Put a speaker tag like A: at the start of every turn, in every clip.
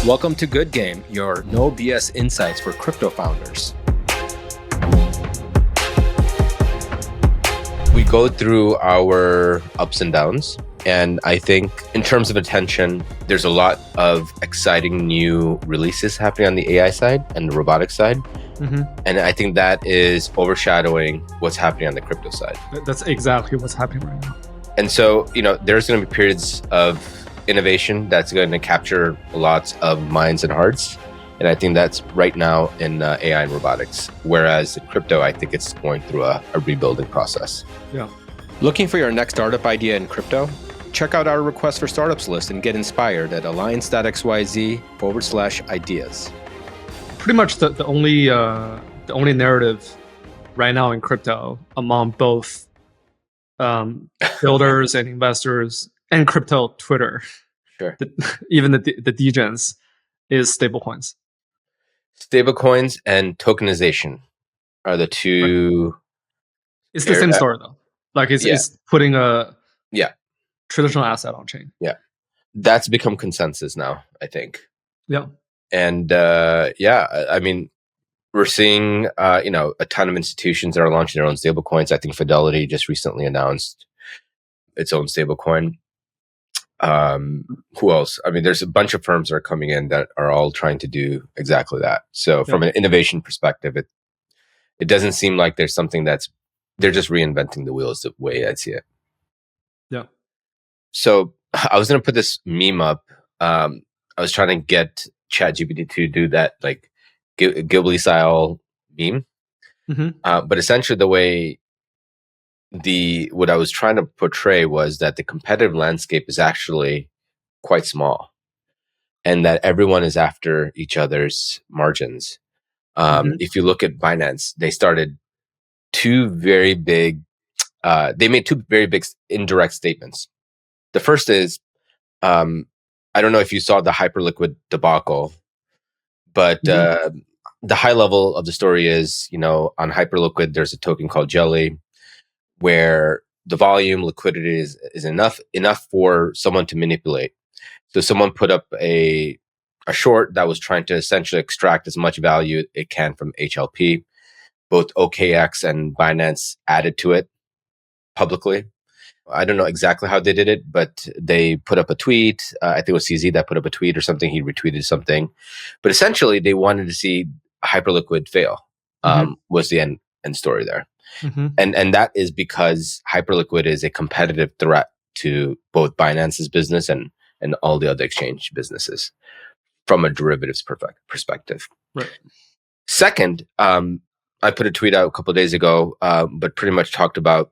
A: Welcome to Good Game, your no BS insights for crypto founders.
B: We go through our ups and downs, and I think in terms of attention, there's a lot of exciting new releases happening on the AI side and the robotics side. And I think that is overshadowing what's happening on the crypto side.
C: That's exactly what's happening right now.
B: And so, there's going to be periods of innovation that's going to capture lots of minds and hearts. And I think that's right now in AI and robotics. Whereas in crypto, I think it's going through a rebuilding process.
C: Yeah.
A: Looking for your next startup idea in crypto? Check out our request for startups list and get inspired at alliance.xyz/ideas.
C: Pretty much the only narrative right now in crypto among both builders and investors and crypto Twitter,
B: Sure.
C: Even the degens, is stablecoins.
B: Stablecoins and tokenization are the two.
C: It's the same story though. Like it's putting a traditional asset on chain.
B: Yeah, that's become consensus now, I think.
C: Yeah.
B: And I mean, we're seeing a ton of institutions that are launching their own stablecoins. I think Fidelity just recently announced its own stablecoin. Who else? I mean, there's a bunch of firms that are coming in that are all trying to do exactly that. So from an innovation perspective, it doesn't seem like there's something they're just reinventing the wheels the way I see it.
C: Yeah.
B: So I was going to put this meme up. I was trying to get ChatGPT to do that like Ghibli style meme. But essentially the way what I was trying to portray was that the competitive landscape is actually quite small and that everyone is after each other's margins. If you look at Binance, they started they made two very big indirect statements. The first is, I don't know if you saw the Hyperliquid debacle, but the high level of the story is, on Hyperliquid, there's a token called Jelly, where the volume liquidity is enough for someone to manipulate. So someone put up a short that was trying to essentially extract as much value it can from HLP. Both OKX and Binance added to it publicly. I don't know exactly how they did it, but they put up a tweet. I think it was CZ that put up a tweet or something. He retweeted something. But essentially, they wanted to see Hyperliquid fail, was the end story there. And that is because Hyperliquid is a competitive threat to both Binance's business and all the other exchange businesses from a derivatives perspective.
C: Right.
B: Second, I put a tweet out a couple of days ago, but pretty much talked about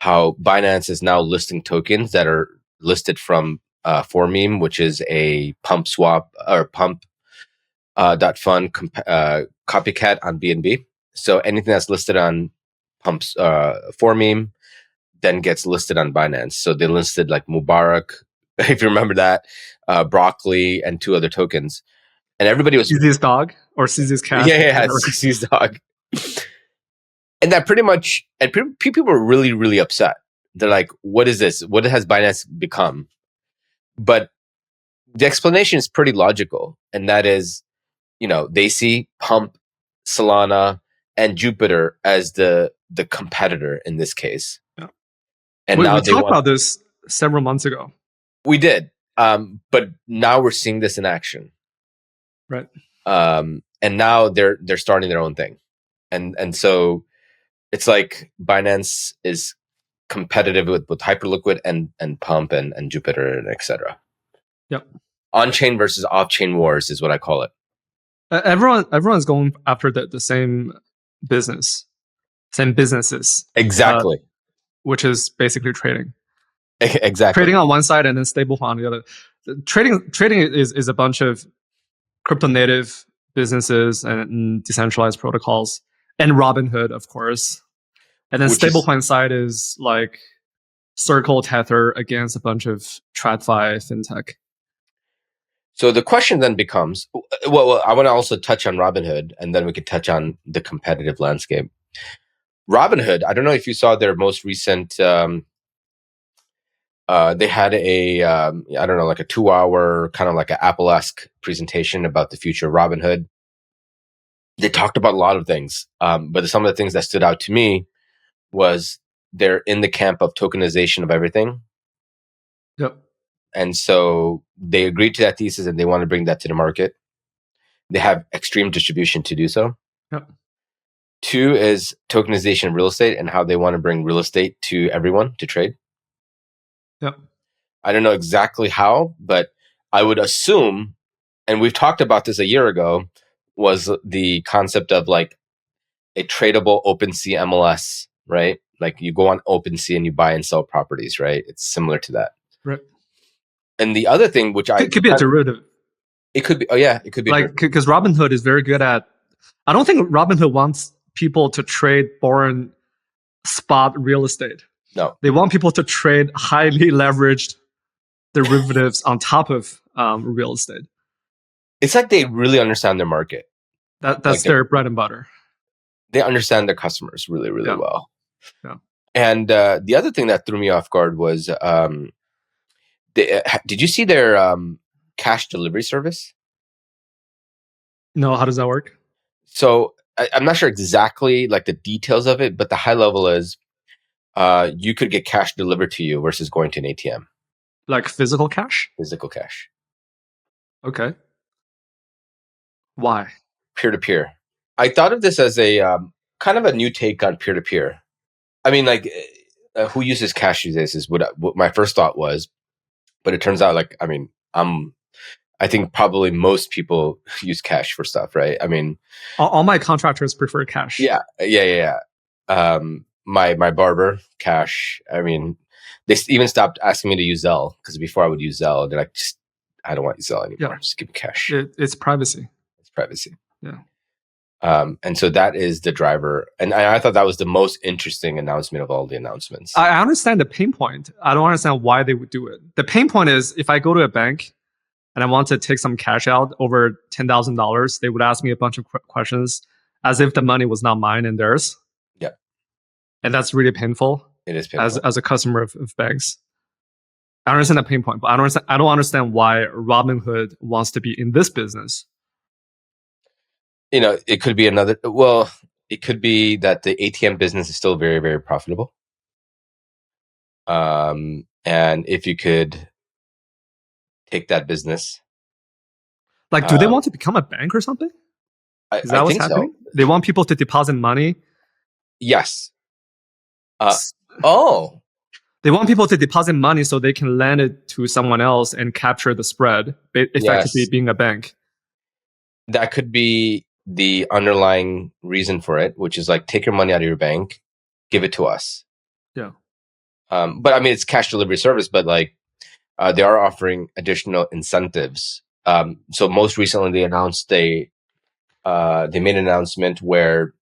B: how Binance is now listing tokens that are listed from Meme, which is a pump swap or pump .fund copycat on BNB. So anything that's listed on Pump's Meme then gets listed on Binance. So they listed like Mubarak, if you remember that, Broccoli, and two other tokens. And everybody was
C: CZ's dog or CZ's cat.
B: Yeah, CZ's dog. And that people were really, really upset. They're like, what is this? What has Binance become? But the explanation is pretty logical. And that is, they see Pump, Solana, and Jupiter as the competitor in this case. Yeah. And
C: we
B: now
C: talked about this several months ago.
B: We did. But now we're seeing this in action.
C: Right.
B: And now they're starting their own thing. And so it's like Binance is competitive with Hyperliquid and Pump and Jupiter and etc.
C: Yep.
B: On-chain versus off-chain wars is what I call it.
C: Everyone's going after the same businesses.
B: Exactly.
C: Which is basically trading.
B: Exactly.
C: Trading on one side and then stablecoin on the other. Trading is a bunch of crypto native businesses and decentralized protocols. And Robinhood, of course. And then stablecoin side is like Circle, Tether against a bunch of TradFi fintech.
B: So the question then becomes, well, I want to also touch on Robinhood, and then we could touch on the competitive landscape. Robinhood, I don't know if you saw their most recent They had a I don't know, like a 2-hour kind of like an Apple-esque presentation about the future of Robinhood. They talked about a lot of things, but some of the things that stood out to me was they're in the camp of tokenization of everything.
C: Yep.
B: And so they agreed to that thesis and they want to bring that to the market. They have extreme distribution to do so.
C: Yep.
B: 2 is tokenization of real estate and how they want to bring real estate to everyone to trade.
C: Yep.
B: I don't know exactly how, but I would assume, and we've talked about this a year ago, was the concept of like a tradable OpenSea MLS, right? Like you go on OpenSea and you buy and sell properties, right? It's similar to that.
C: Right.
B: And the other thing, which
C: It could be a derivative.
B: It could be. Oh yeah, it could be.
C: Like, because Robinhood is very good at. I don't think Robinhood wants people to trade boring spot real estate.
B: No,
C: they want people to trade highly leveraged derivatives on top of real estate.
B: It's like they really understand their market.
C: That's
B: like
C: their bread and butter.
B: They understand their customers really, really well.
C: Yeah.
B: And the other thing that threw me off guard was, did you see their cash delivery service?
C: No, how does that work?
B: So I'm not sure exactly like the details of it, but the high level is you could get cash delivered to you versus going to an ATM.
C: Like physical cash?
B: Physical cash.
C: Okay. Why?
B: Peer-to-peer. I thought of this as a kind of a new take on peer-to-peer. I mean, like, who uses cash these days is what my first thought was. But it turns out, like, I mean, I think probably most people use cash for stuff, right? I mean,
C: all my contractors prefer cash.
B: Yeah. My barber, cash. I mean, they even stopped asking me to use Zelle because before I would use Zelle, they're like, I don't want Zelle anymore.
C: Yeah.
B: Just give me cash.
C: It's privacy.
B: It's privacy.
C: Yeah.
B: And so that is the driver. And I thought that was the most interesting announcement of all the announcements.
C: I understand the pain point. I don't understand why they would do it. The pain point is if I go to a bank and I want to take some cash out over $10,000, they would ask me a bunch of questions as if the money was not mine and theirs.
B: Yeah.
C: And that's really painful.
B: It is painful.
C: As a customer of banks. I understand the pain point, but I don't understand why Robinhood wants to be in this business.
B: You know, it could be it could be that the ATM business is still very, very profitable. And if you could take that business.
C: Like, do they want to become a bank or something? Is that what's happening? So. They want people to deposit money?
B: Yes.
C: They want people to deposit money so they can lend it to someone else and capture the spread, effectively being a bank.
B: That could be the underlying reason for it, which is like, take your money out of your bank, give it to us.
C: Yeah.
B: But I mean, it's cash delivery service, but like they are offering additional incentives. So most recently they announced they made an announcement where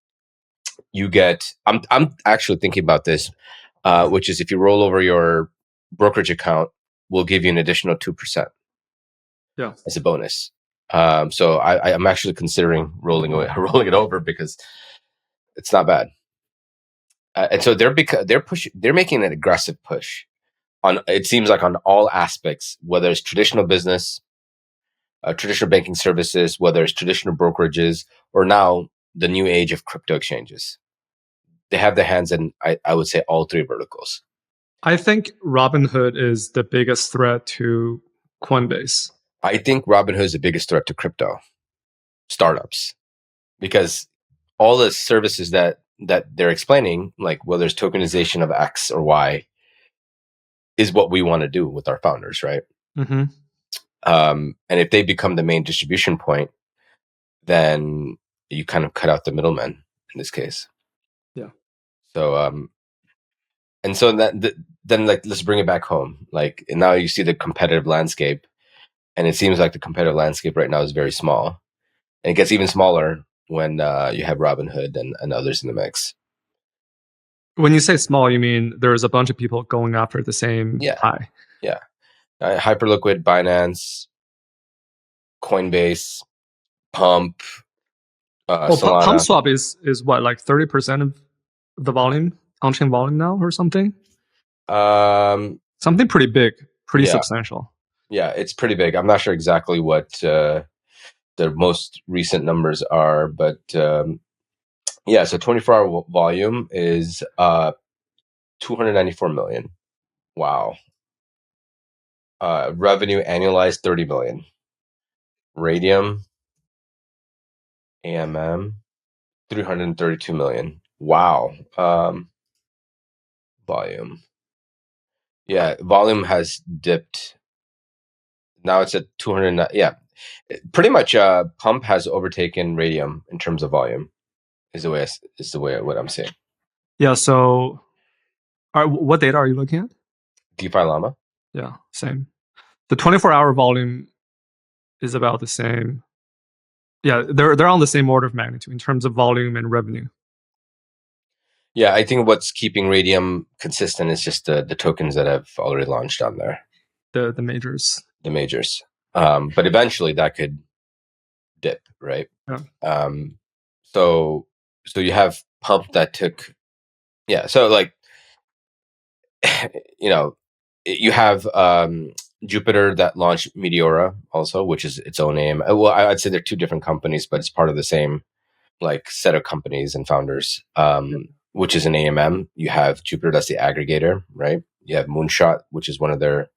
B: you get, I'm actually thinking about this, which is if you roll over your brokerage account, we'll give you an additional 2%.
C: Yeah.
B: As a bonus. So I'm actually considering rolling it over because it's not bad. And so they're making an aggressive push on, it seems like, on all aspects, whether it's traditional business, traditional banking services, whether it's traditional brokerages, or now the new age of crypto exchanges. They have their hands in, I would say, all three verticals.
C: I think Robinhood is the biggest threat to Coinbase.
B: I think Robinhood is the biggest threat to crypto startups, because all the services that they're explaining, like whether it's tokenization of X or Y, is what we want to do with our founders, right?
C: Mm-hmm.
B: And if they become the main distribution point, then you kind of cut out the middleman in this case.
C: Yeah.
B: So, and so then like, let's bring it back home. Like, and now you see the competitive landscape, and it seems like the competitive landscape right now is very small, and it gets even smaller when you have Robinhood and others in the mix.
C: When you say small, you mean there's a bunch of people going after the same pie.
B: Yeah. Hyperliquid, Binance, Coinbase, Pump, Solana.
C: PumpSwap is what, like 30% of the volume, on-chain volume now or something?
B: Something
C: Something pretty big, pretty
B: Yeah.
C: substantial.
B: Yeah, it's pretty big. I'm not sure exactly what the most recent numbers are, but yeah, so 24-hour volume is 294 million. Wow. Revenue annualized 30 million. Radium, AMM, 332 million. Wow. Volume. Yeah, volume has dipped. Now it's at 200. Yeah, pretty much. Pump has overtaken Radium in terms of volume. Is the way what I'm saying.
C: Yeah. So, what data are you looking at?
B: DeFi Llama.
C: Yeah, same. The 24-hour volume is about the same. Yeah, they're on the same order of magnitude in terms of volume and revenue.
B: Yeah, I think what's keeping Radium consistent is just the tokens that have already launched on there.
C: The majors.
B: The majors. But eventually that could dip, right?
C: Yeah.
B: So you have Pump that took, yeah. So like, you have Jupiter that launched Meteora also, which is its own name. Well, I'd say they're two different companies, but it's part of the same like set of companies and founders. Which is an AMM. You have Jupiter, that's the aggregator, right? You have Moonshot, which is one of their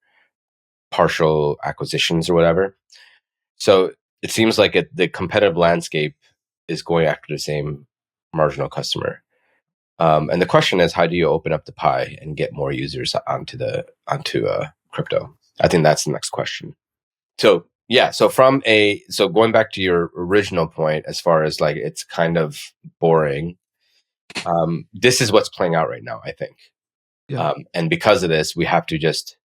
B: partial acquisitions or whatever. So it seems like the competitive landscape is going after the same marginal customer. And the question is, how do you open up the pie and get more users onto crypto? I think that's the next question. So yeah, so going back to your original point, as far as like it's kind of boring. This is what's playing out right now, I think.
C: Yeah.
B: And because of this, we have to just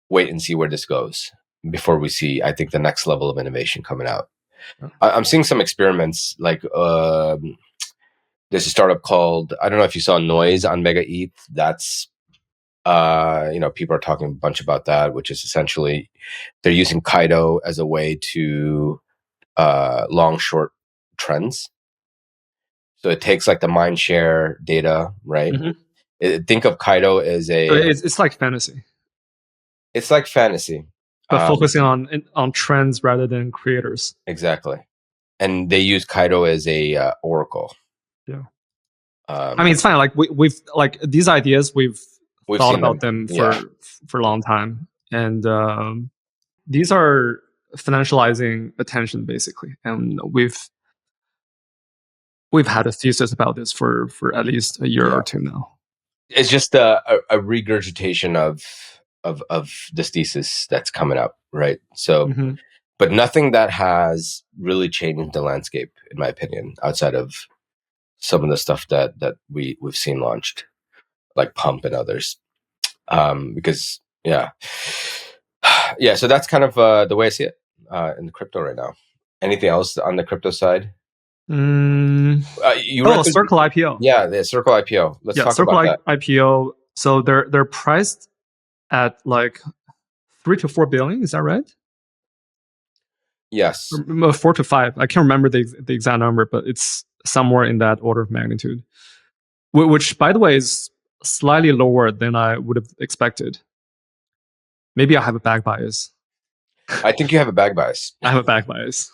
B: wait and see where this goes before we see, I think, the next level of innovation coming out.
C: Yeah.
B: I'm seeing some experiments, like there's a startup called, I don't know if you saw Noise on Mega ETH. That's, people are talking a bunch about that, which is essentially they're using Kaido as a way to long short trends. So it takes like the mind share data, right?
C: Mm-hmm.
B: Think of Kaido as
C: it's like fantasy.
B: It's like fantasy,
C: but focusing on trends rather than creators.
B: Exactly, and they use Kaido as a oracle.
C: Yeah, I mean it's fine. Like we've like these ideas we've thought about them for a long time, and these are financializing attention basically, and we've had a thesis about this for at least a year or two now.
B: It's just a regurgitation of this thesis that's coming up, right? So, but nothing that has really changed the landscape, in my opinion, outside of some of the stuff that we've seen launched, like Pump and others. Because so that's kind of the way I see it in the crypto right now. Anything else on the crypto side?
C: Circle IPO.
B: Yeah, the Circle IPO. Let's talk
C: Circle
B: about that.
C: IPO. So they're priced at like 3 to 4 billion. Is that right?
B: Yes.
C: 4 to 5. I can't remember the exact number, but it's somewhere in that order of magnitude. Which, by the way, is slightly lower than I would have expected. Maybe I have a back bias.
B: I think you have a back bias.
C: I have a back bias.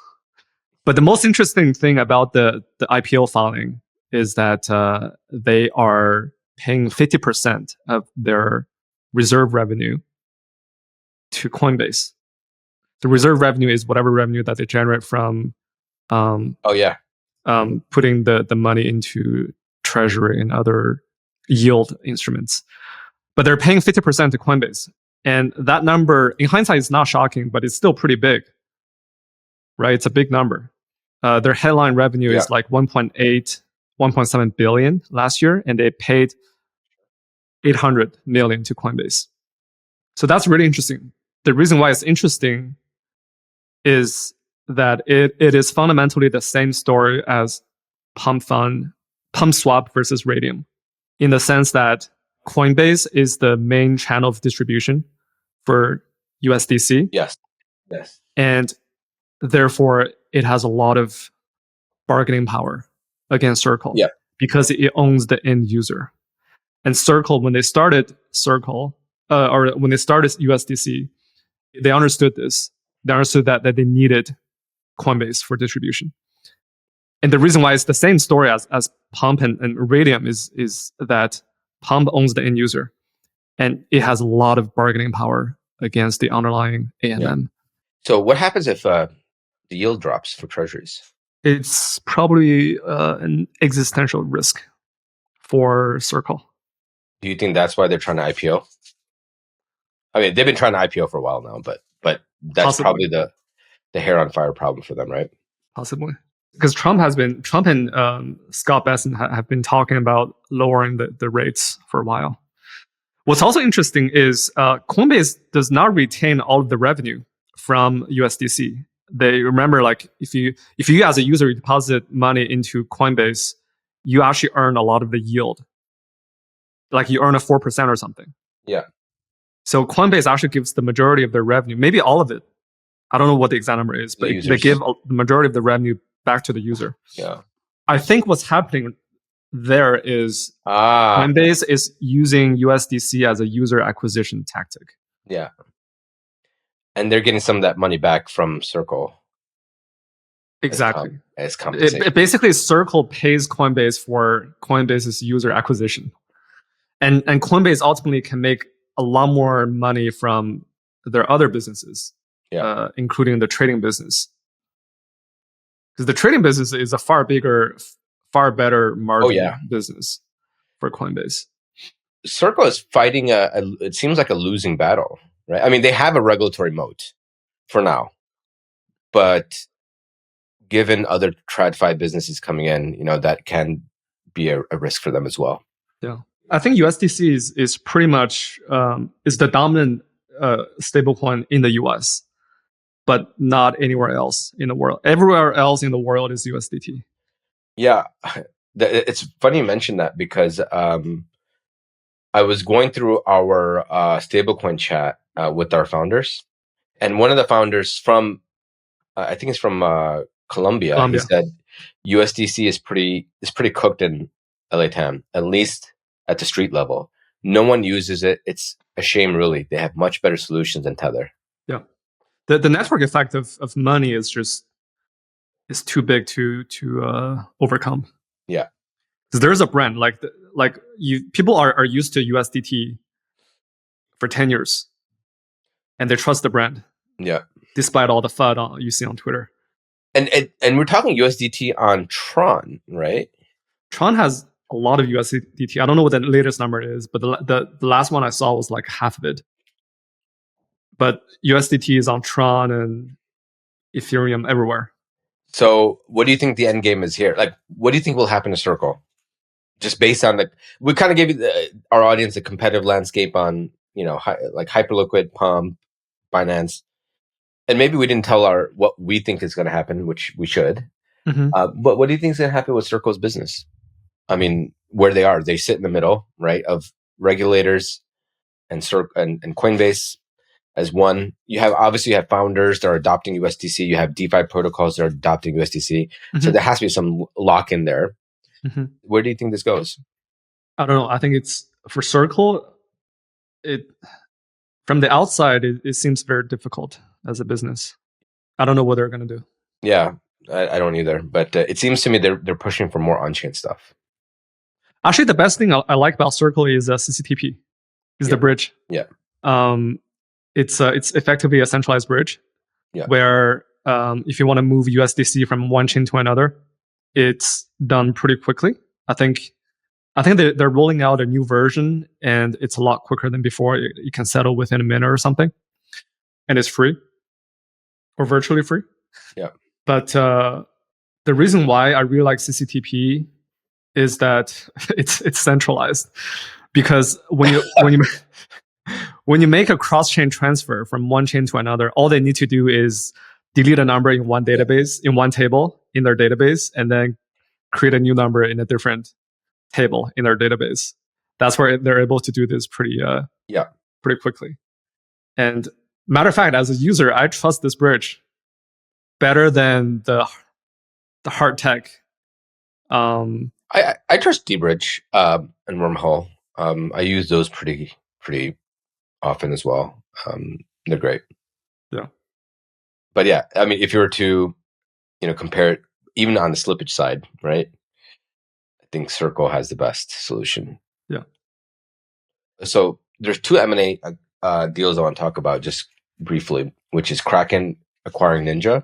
C: But the most interesting thing about the IPO filing is that they are paying 50% of their reserve revenue to Coinbase. The reserve revenue is whatever revenue that they generate from putting the money into treasury and other yield instruments. But they're paying 50% to Coinbase. And that number, in hindsight, is not shocking, but it's still pretty big. Right? It's a big number. Their headline revenue is like 1.7 billion last year, and they paid 800 million to Coinbase. So that's really interesting. The reason why it's interesting is that it is fundamentally the same story as Pump Swap versus Radium, in the sense that Coinbase is the main channel of distribution for USDC.
B: Yes.
C: And therefore, it has a lot of bargaining power against Circle because it owns the end user. And Circle, when they started Circle, or when they started USDC, they understood this. They understood that they needed Coinbase for distribution. And the reason why it's the same story as Pump and Radium is that Pump owns the end user, and it has a lot of bargaining power against the underlying AMM.
B: Yeah. So what happens if the yield drops for treasuries?
C: It's probably an existential risk for Circle.
B: Do you think that's why they're trying to IPO? I mean, they've been trying to IPO for a while now, but that's
C: Possibly.
B: probably the hair on fire problem for them, right?
C: Possibly. Because Trump and Scott Bessent have been talking about lowering the rates for a while. What's also interesting is Coinbase does not retain all of the revenue from USDC. They remember, like, if you as a user deposit money into Coinbase, you actually earn a lot of the yield. Like you earn a 4% or something.
B: Yeah.
C: So Coinbase actually gives the majority of their revenue, maybe all of it. I don't know what the exact number is, but they give the majority of the revenue back to the user.
B: Yeah.
C: I think what's happening there is Coinbase is using USDC as a user acquisition tactic.
B: Yeah. And they're getting some of that money back from Circle.
C: Exactly.
B: As compensation.
C: Basically, Circle pays Coinbase for Coinbase's user acquisition. And Coinbase ultimately can make a lot more money from their other businesses, including the trading business. Because the trading business is a far bigger, far better margin business for Coinbase.
B: Circle is fighting it seems like a losing battle, right? I mean, they have a regulatory moat for now, but given other TradFi businesses coming in, that can be a risk for them as well.
C: Yeah, I think USDC is pretty much is the dominant stablecoin in the US, but not anywhere else in the world. Everywhere else in the world is USDT.
B: Yeah, it's funny you mentioned that because I was going through our stablecoin chat with our founders, and one of the founders from, I think it's from Colombia. He said USDC is pretty cooked in LATAM, at least at the street level. No one uses it. It's a shame, really. They have much better solutions than Tether.
C: Yeah, the network effect of money is too big to overcome.
B: Yeah,
C: because there's a brand people are used to USDT for 10 years, and they trust the brand.
B: Yeah,
C: despite all the FUD you see on Twitter.
B: And we're talking USDT on Tron, right?
C: Tron has a lot of USDT. I don't know what the latest number is, but the last one I saw was like half of it. But USDT is on Tron and Ethereum everywhere.
B: So what do you think the end game is here? Like, what do you think will happen to Circle? Just based on we kind of gave our audience a competitive landscape on, like Hyperliquid, Pump, Binance. And maybe we didn't tell what we think is going to happen, which we should.
C: Mm-hmm.
B: But what do you think is going to happen with Circle's business? I mean, where they are, they sit in the middle, right, of regulators and Coinbase as one. You have founders that are adopting USDC. You have DeFi protocols that are adopting USDC. Mm-hmm. So there has to be some lock in there. Mm-hmm. Where do you think this goes?
C: I don't know. I think it's for Circle. From the outside, it seems very difficult as a business. I don't know what they're going to do.
B: Yeah, I don't either. But it seems to me they're pushing for more on-chain stuff.
C: Actually, the best thing I like about Circle is CCTP, the bridge.
B: Yeah.
C: It's effectively a centralized bridge.
B: Yeah.
C: Where if you want to move USDC from one chain to another, it's done pretty quickly. I think they're rolling out a new version, and it's a lot quicker than before. You can settle within a minute or something, and it's free or virtually free.
B: Yeah.
C: But the reason why I really like CCTP is that it's centralized, because when you make a cross-chain transfer from one chain to another, all they need to do is delete a number in one database, in one table in their database, and then create a new number in a different table in their database. That's where they're able to do this pretty quickly. And matter of fact, as a user, I trust this bridge better than the hard tech.
B: I trust dBridge and Wormhole. I use those pretty often as well. They're great.
C: Yeah.
B: But yeah, I mean, if you were to, compare it even on the slippage side, right? I think Circle has the best solution.
C: Yeah.
B: So there's two M&A deals I want to talk about just briefly, which is Kraken acquiring Ninja,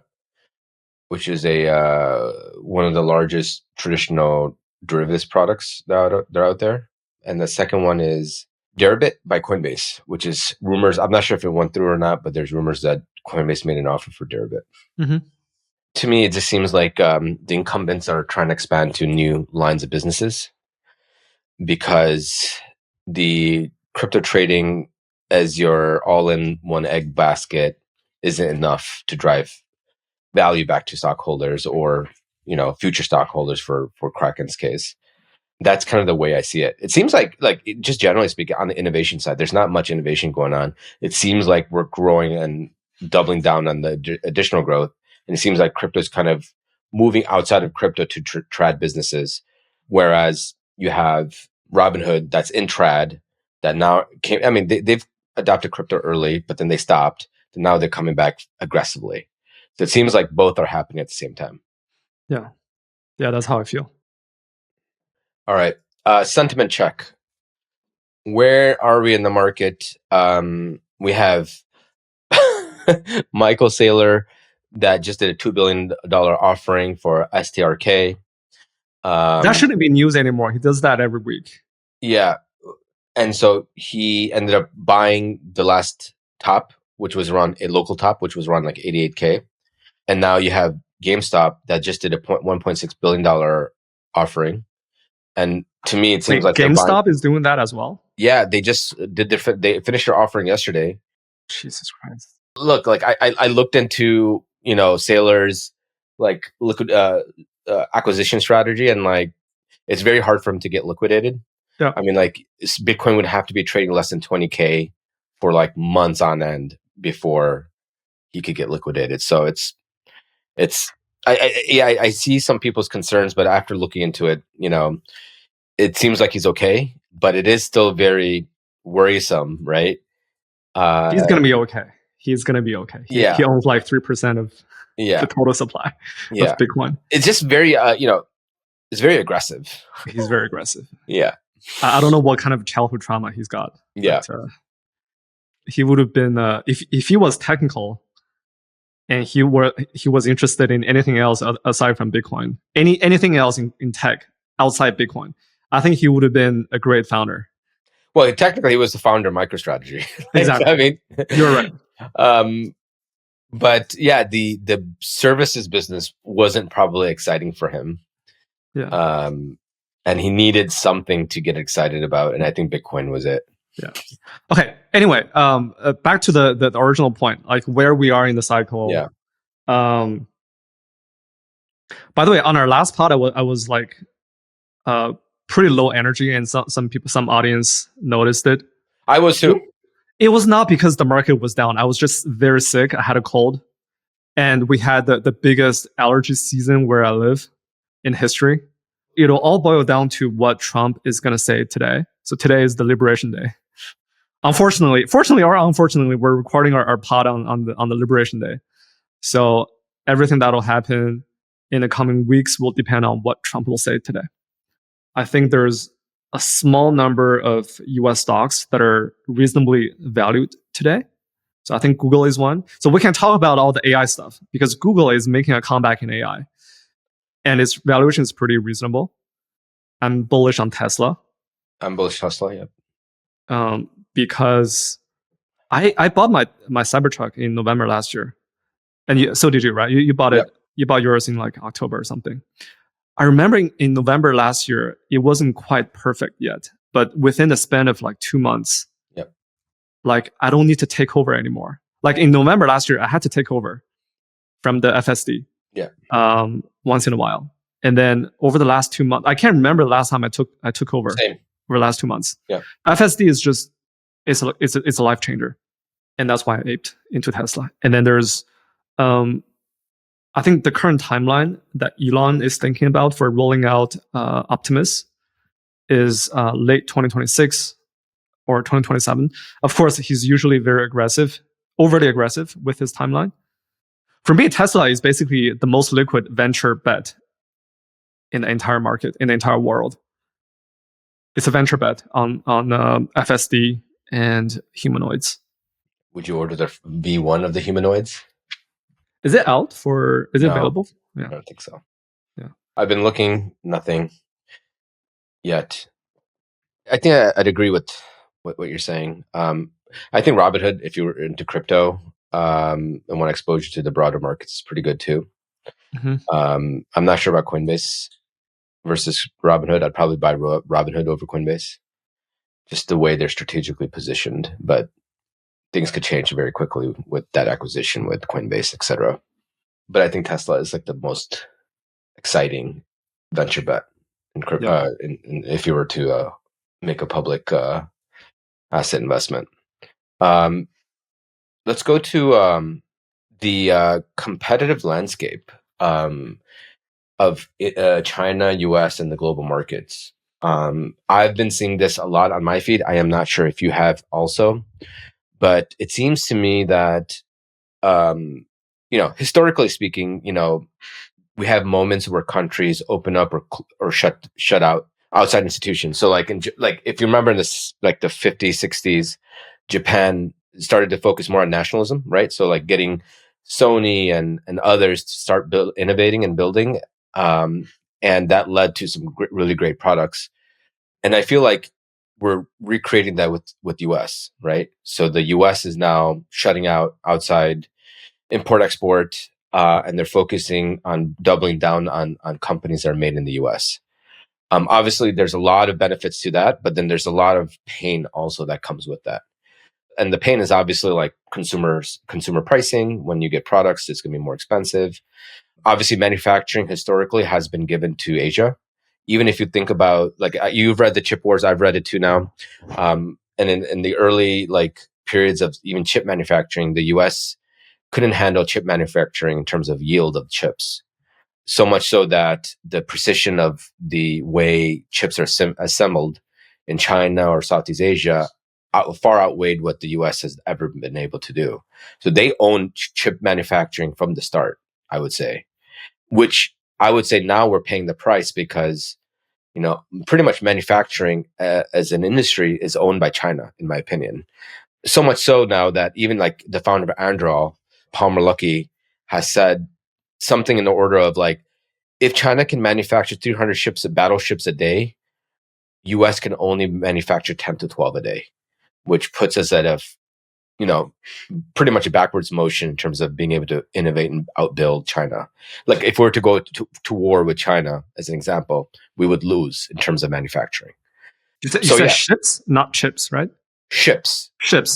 B: which is one of the largest traditional derivatives products that are out there. And the second one is Deribit by Coinbase, which is rumors. I'm not sure if it went through or not, but there's rumors that Coinbase made an offer for Deribit.
C: Mm-hmm.
B: To me, it just seems like the incumbents are trying to expand to new lines of businesses because the crypto trading as your all-in-one egg basket isn't enough to drive value back to stockholders or future stockholders for Kraken's case. That's kind of the way I see it. It seems like just generally speaking, on the innovation side, there's not much innovation going on. It seems like we're growing and doubling down on the additional growth. And it seems like crypto is kind of moving outside of crypto to trad businesses. Whereas you have Robinhood that's in trad that now came, I mean, they've adopted crypto early, but then they stopped. And now they're coming back aggressively. So it seems like both are happening at the same time.
C: Yeah. Yeah, that's how I feel.
B: All right. Sentiment check. Where are we in the market? We have Michael Saylor that just did a $2 billion offering for STRK.
C: That shouldn't be news anymore. He does that every week.
B: Yeah. And so he ended up buying the last top, which was around a local top, which was around like 88K. And now you have GameStop that just did a $1.6 billion offering. And to me, it seems like
C: GameStop is doing that as well.
B: Yeah, they just did they finished their offering yesterday.
C: Jesus Christ!
B: Look, like I looked into Saylor's like liquid acquisition strategy, and like it's very hard for him to get liquidated.
C: Yeah,
B: I mean, like Bitcoin would have to be trading less than 20K for like months on end before he could get liquidated. So I see some people's concerns, but after looking into it, it seems like he's okay, but it is still very worrisome, right?
C: He's gonna be okay. He's gonna be okay. He owns like 3% of the total supply of Bitcoin.
B: It's just very, it's very aggressive.
C: He's very aggressive.
B: Yeah.
C: I don't know what kind of childhood trauma he's got.
B: Yeah.
C: But, he would have been if he was technical and he was interested in anything else aside from Bitcoin, anything else in tech outside Bitcoin, I think he would have been a great founder.
B: Well, technically, he was the founder of MicroStrategy.
C: Exactly.
B: I mean,
C: you're right.
B: But yeah, the services business wasn't probably exciting for him.
C: Yeah.
B: And he needed something to get excited about, and I think Bitcoin was it.
C: Yeah. Okay. Anyway, back to the original point, like where we are in the cycle.
B: Yeah.
C: By the way, on our last pod, I was like, pretty low energy, and some audience noticed it.
B: I was too.
C: It was not because the market was down. I was just very sick. I had a cold, and we had the biggest allergy season where I live in history. It'll all boil down to what Trump is going to say today. So today is the Liberation Day. Fortunately or unfortunately, we're recording our pod on the Liberation Day. So everything that'll happen in the coming weeks will depend on what Trump will say today. I think there's a small number of US stocks that are reasonably valued today. So I think Google is one. So we can talk about all the AI stuff because Google is making a comeback in AI. And its valuation is pretty reasonable. I'm bullish on Tesla.
B: I'm bullish on Tesla, yeah.
C: Because I bought my Cybertruck in November last year. And so did you, right? You bought it. You bought yours in like October or something. I remember in November last year, it wasn't quite perfect yet, but within the span of like 2 months, like I don't need to take over anymore. Like in November last year, I had to take over from the FSD once in a while. And then over the last 2 months, I can't remember the last time I took over.
B: Same.
C: Over the last 2 months.
B: Yeah.
C: FSD is just, it's a life changer. And that's why I aped into Tesla. And then there's, I think the current timeline that Elon is thinking about for rolling out Optimus is late 2026 or 2027. Of course, he's usually very aggressive, overly aggressive with his timeline. For me, Tesla is basically the most liquid venture bet in the entire market, in the entire world. It's a venture bet on FSD and humanoids.
B: Would you order the V1 of the humanoids?
C: Is it out for? Is it
B: No,
C: available?
B: I
C: Yeah.
B: don't think so.
C: Yeah.
B: I've been looking, nothing yet. I think I'd agree with what you're saying. I think Robinhood, if you were into crypto and want exposure to the broader markets, is pretty good too. I'm not sure about Coinbase versus Robinhood. I'd probably buy Robinhood over Coinbase, just the way they're strategically positioned. But things could change very quickly with that acquisition with Coinbase, etc. But I think Tesla is like the most exciting venture bet in crypto. If you were to make a public asset investment. Let's go to the competitive landscape of China, US, and the global markets. I've been seeing this a lot on my feed. I am not sure if you have also, but it seems to me that, historically speaking, we have moments where countries open up or shut out outside institutions. So like if you remember in this, like the 50s, 60s, Japan started to focus more on nationalism, right? So like getting Sony and others to start innovating and building. And that led to some really great products. And I feel like we're recreating that with US, right? So the US is now shutting out outside import export, and they're focusing on doubling down on companies that are made in the US. Obviously, there's a lot of benefits to that, but then there's a lot of pain also that comes with that. And the pain is obviously like consumer pricing. When you get products, it's going to be more expensive. Obviously, manufacturing historically has been given to Asia. Even if you think about, like, you've read the chip wars, I've read it too now. And in the early like periods of even chip manufacturing, the US couldn't handle chip manufacturing in terms of yield of chips. So much so that the precision of the way chips are assembled in China or Southeast Asia far outweighed what the US has ever been able to do. So they own chip manufacturing from the start, I would say, which I would say now we're paying the price because, pretty much manufacturing as an industry is owned by China, in my opinion. So much so now that even like the founder of Anduril, Palmer Luckey, has said something in the order of like, if China can manufacture 300 battleships a day, US can only manufacture 10 to 12 a day, which puts us at a, pretty much a backwards motion in terms of being able to innovate and outbuild China. Like if we were to go to war with China, as an example, we would lose in terms of manufacturing.
C: You said ships, not chips, right?
B: Ships.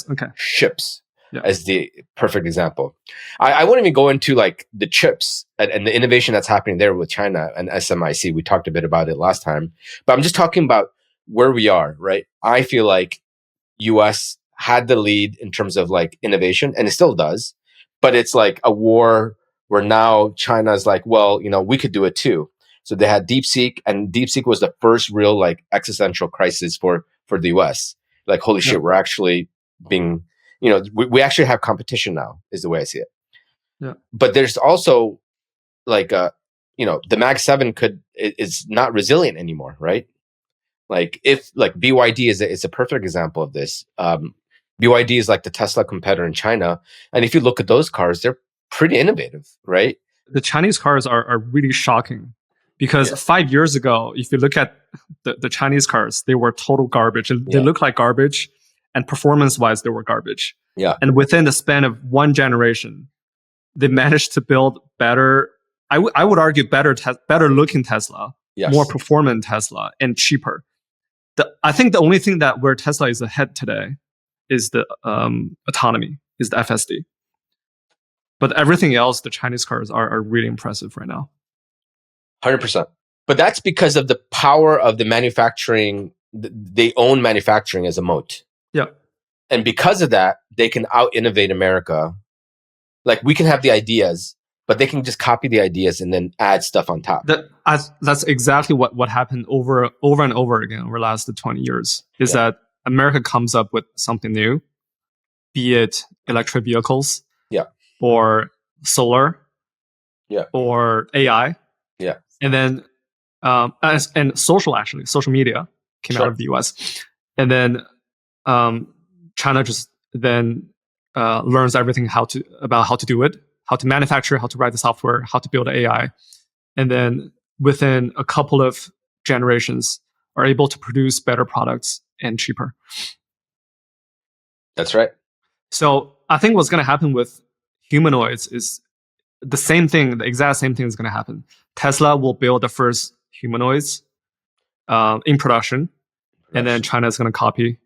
C: Okay.
B: Ships. Yeah. As the perfect example. I won't even go into like the chips and the innovation that's happening there with China and SMIC. We talked a bit about it last time, but I'm just talking about where we are, right? I feel like US had the lead in terms of like innovation, and it still does, but it's like a war where now China's like, well, we could do it too. So they had DeepSeek, and DeepSeek was the first real like existential crisis for the US. Like, holy shit, we're actually being, we actually have competition now, is the way I see it.
C: Yeah.
B: But there's also like, the Mag 7 is not resilient anymore, right? Like if like BYD is a perfect example of this. BYD is like the Tesla competitor in China. And if you look at those cars, they're pretty innovative, right?
C: The Chinese cars are really shocking because 5 years ago, if you look at the Chinese cars, they were total garbage. They look like garbage, and performance-wise, they were garbage.
B: Yeah.
C: And within the span of one generation, they managed to build better, I would argue better looking Tesla, more performant Tesla, and cheaper. I think the only thing where Tesla is ahead today is the autonomy, is the FSD. But everything else, the Chinese cars are really impressive right now.
B: 100%. But that's because of the power of the manufacturing. They own manufacturing as a moat.
C: Yeah. And
B: because of that, they can out-innovate America. Like, we can have the ideas, but they can just copy the ideas and then add stuff on top.
C: That's exactly what happened over and over again over the last 20 years, is that America comes up with something new, be it electric vehicles,
B: Yeah.
C: or solar,
B: Yeah.
C: or AI,
B: Yeah.
C: and then and social media came out of the US, and then China just then learns everything about how to do it, how to manufacture, how to write the software, how to build AI, and then within a couple of generations are able to produce better products and cheaper.
B: That's right.
C: So I think what's going to happen with humanoids is the same thing, the exact same thing is going to happen. Tesla will build the first humanoids in production, and then China is going to copy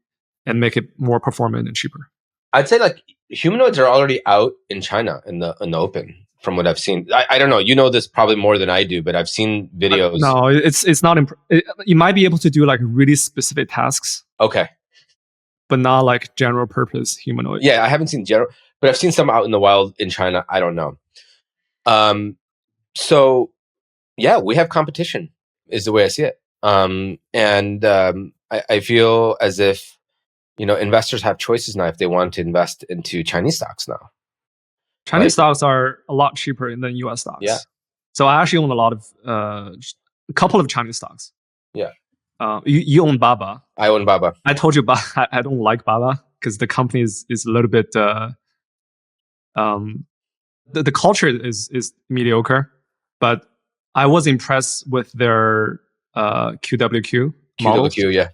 C: and make it more performant and cheaper.
B: I'd say like humanoids are already out in China in the open, from what I've seen. I don't know. You know this probably more than I do, but I've seen videos.
C: No, it's not. You might be able to do like really specific tasks.
B: Okay.
C: But not like general purpose humanoid.
B: Yeah, I haven't seen general, but I've seen some out in the wild in China. I don't know. So yeah, we have competition is the way I see it. I feel as if, investors have choices now if they want to invest into Chinese stocks now.
C: Chinese stocks are a lot cheaper than US stocks.
B: Yeah.
C: So I actually own a couple of Chinese stocks.
B: Yeah.
C: You own Baba.
B: I own Baba.
C: I told you I don't like Baba because the company is a little bit the culture is mediocre, but I was impressed with their QWQ models.
B: QWQ,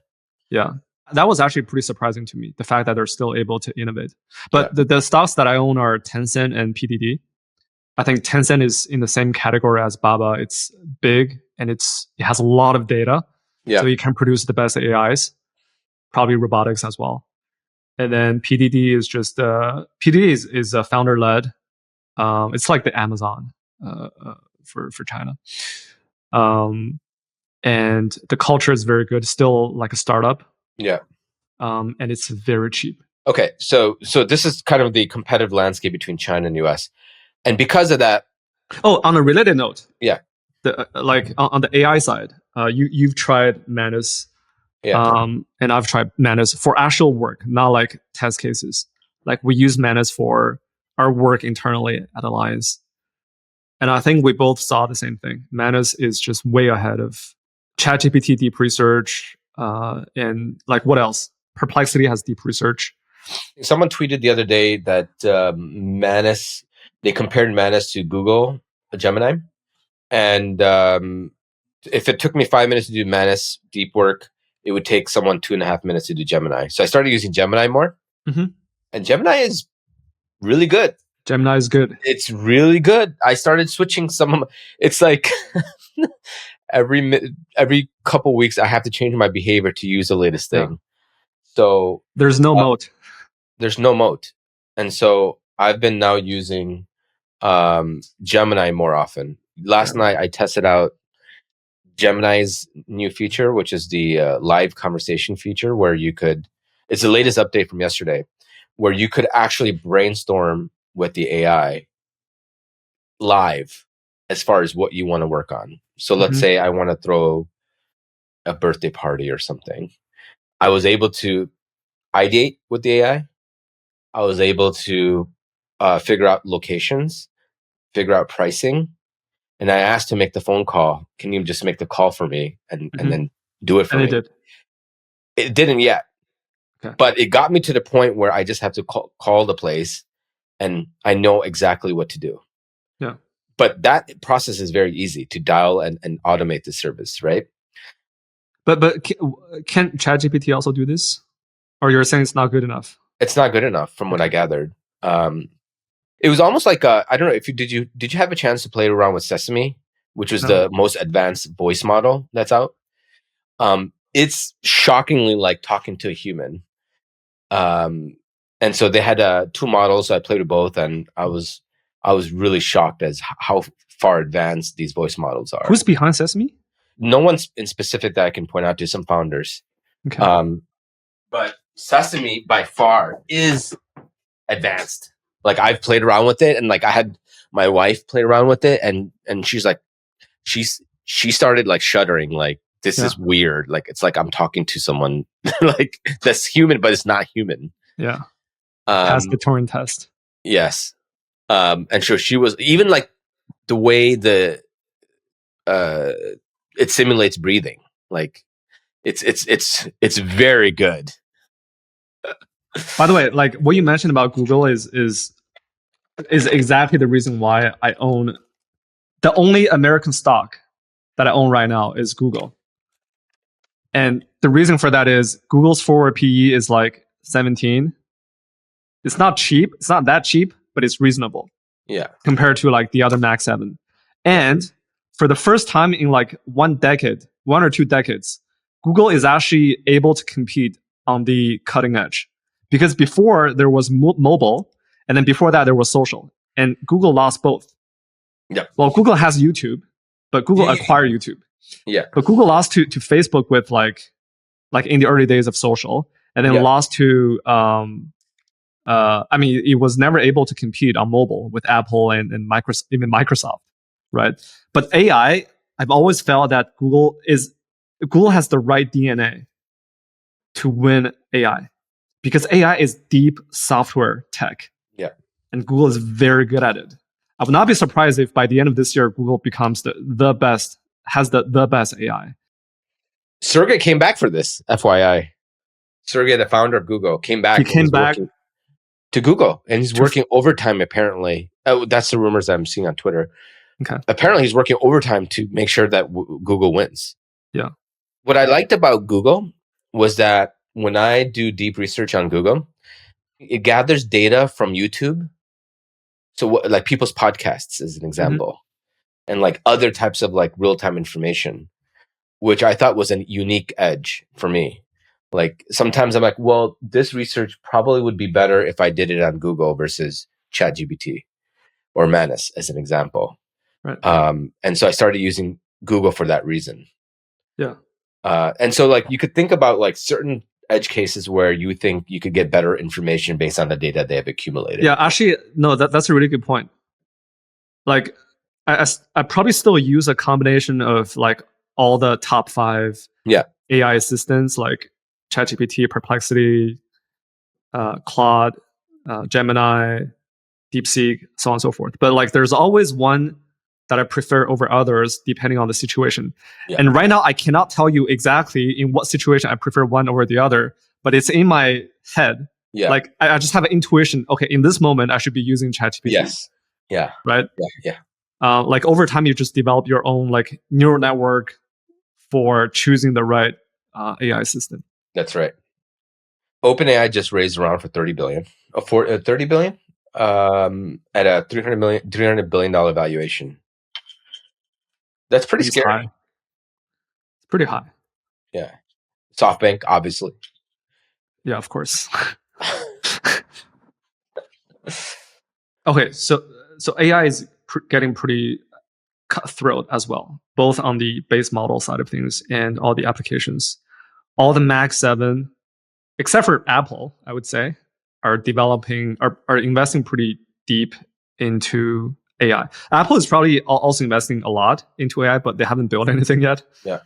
C: yeah. That was actually pretty surprising to me, the fact that they're still able to innovate. But the stocks that I own are Tencent and PDD. I think Tencent is in the same category as Baba. It's big and it has a lot of data.
B: Yeah.
C: So you can produce the best AIs, probably robotics as well. And then PDD is just PDD is founder led. It's like the Amazon for China. And the culture is very good, still like a startup.
B: Yeah.
C: And it's very cheap.
B: Okay, so this is kind of the competitive landscape between China and US. And because of that...
C: Oh, on a related note.
B: Yeah.
C: On the AI side, you've tried Manus.
B: Yeah.
C: And I've tried Manus for actual work, not like test cases. Like we use Manus for our work internally at Alliance. And I think we both saw the same thing. Manus is just way ahead of ChatGPT deep research. And like what else? Perplexity has deep research.
B: Someone tweeted the other day that Manus, they compared Manus to Google Gemini. And if it took me 5 minutes to do Manus deep work, it would take someone 2.5 minutes to do Gemini. So I started using Gemini more.
C: Mm-hmm.
B: And Gemini is really good.
C: Gemini is good.
B: It's really good. I started switching it's like every couple weeks I have to change my behavior to use the latest thing. Yeah. So
C: there's no moat.
B: There's no moat. And so I've been now using Gemini more often. Last night I tested out Gemini's new feature, which is the live conversation feature, where it's the latest update from yesterday, where you could actually brainstorm with the AI live as far as what you want to work on. So let's say I want to throw a birthday party or something. I was able to ideate with the AI. I was able to figure out locations, figure out pricing. And I asked to make the phone call. Can you just make the call for me and then do it for me?
C: And it did.
B: It didn't yet. Okay. But it got me to the point where I just have to call the place and I know exactly what to do.
C: Yeah.
B: But that process is very easy to dial and automate the service, right?
C: But can ChatGPT also do this? Or you're saying it's not good enough?
B: It's not good enough from what I gathered. It was almost like I don't know if did you have a chance to play around with Sesame, which was the most advanced voice model that's out. It's shockingly like talking to a human. And so they had 2 models. So I played with both, and I was really shocked as how far advanced these voice models are.
C: Who's behind Sesame?
B: No one's in specific that I can point out to. Some founders.
C: Okay.
B: But Sesame by far is advanced. Like I've played around with it, and like I had my wife play around with it, and she's like, she started like shuddering, like this is weird. Like, it's like I'm talking to someone like that's human, but it's not human.
C: Yeah. Pass the Turing test.
B: Yes. And so she was even like the way it simulates breathing. Like it's very good.
C: By the way, like what you mentioned about Google is exactly the reason why I own the only American stock that I own right now is Google. And the reason for that is Google's forward PE is like 17. It's not cheap. It's not that cheap, but it's reasonable.
B: Yeah.
C: Compared to like the other Max 7. And for the first time in like 1 or 2 decades, Google is actually able to compete on the cutting edge. Because before there was mobile, and then before that there was social. And Google lost both.
B: Yeah.
C: Well, Google has YouTube, but Google acquired YouTube.
B: Yeah.
C: But Google lost to Facebook with like in the early days of social, and then lost to I mean, it was never able to compete on mobile with Apple and Microsoft, even Microsoft, right? But AI, I've always felt that Google has the right DNA to win AI, because AI is deep software tech.
B: Yeah.
C: And Google is very good at it. I would not be surprised if by the end of this year, Google becomes the best, has the best AI.
B: Sergey came back for this, FYI. Sergey, the founder of Google, came back.
C: He came back
B: to Google, and he's working overtime, apparently. Oh, that's the rumors that I'm seeing on Twitter.
C: Okay.
B: Apparently, he's working overtime to make sure that Google wins.
C: Yeah.
B: What I liked about Google was that when I do deep research on Google, it gathers data from YouTube. So like people's podcasts as an example, and like other types of like real-time information, which I thought was a unique edge for me. Like sometimes I'm like, well, this research probably would be better if I did it on Google versus ChatGPT or Manus as an example.
C: Right.
B: And so I started using Google for that reason.
C: Yeah.
B: And so like you could think about like certain edge cases where you think you could get better information based on the data they have accumulated.
C: Yeah, actually, no, that's a really good point. Like I probably still use a combination of like all the top 5 AI assistants like ChatGPT, Perplexity, Claude, Gemini, DeepSeek, so on and so forth. But like there's always one that I prefer over others depending on the situation. Yeah. And right now I cannot tell you exactly in what situation I prefer one over the other, but it's in my head.
B: Yeah.
C: Like I just have an intuition. Okay, in this moment I should be using ChatGPT.
B: Yes. Yeah.
C: Right?
B: Yeah.
C: Like over time you just develop your own like neural network for choosing the right AI system.
B: That's right. OpenAI just raised around for 30 billion. For 30 billion? At a $300 billion valuation. That's pretty scary.
C: High. It's pretty high.
B: Yeah. SoftBank, obviously.
C: Yeah, of course. Okay, so AI is getting pretty cutthroat as well, both on the base model side of things and all the applications. All the Max 7, except for Apple, I would say, are investing pretty deep into AI. Apple is probably also investing a lot into AI, but they haven't built anything yet.
B: Yeah.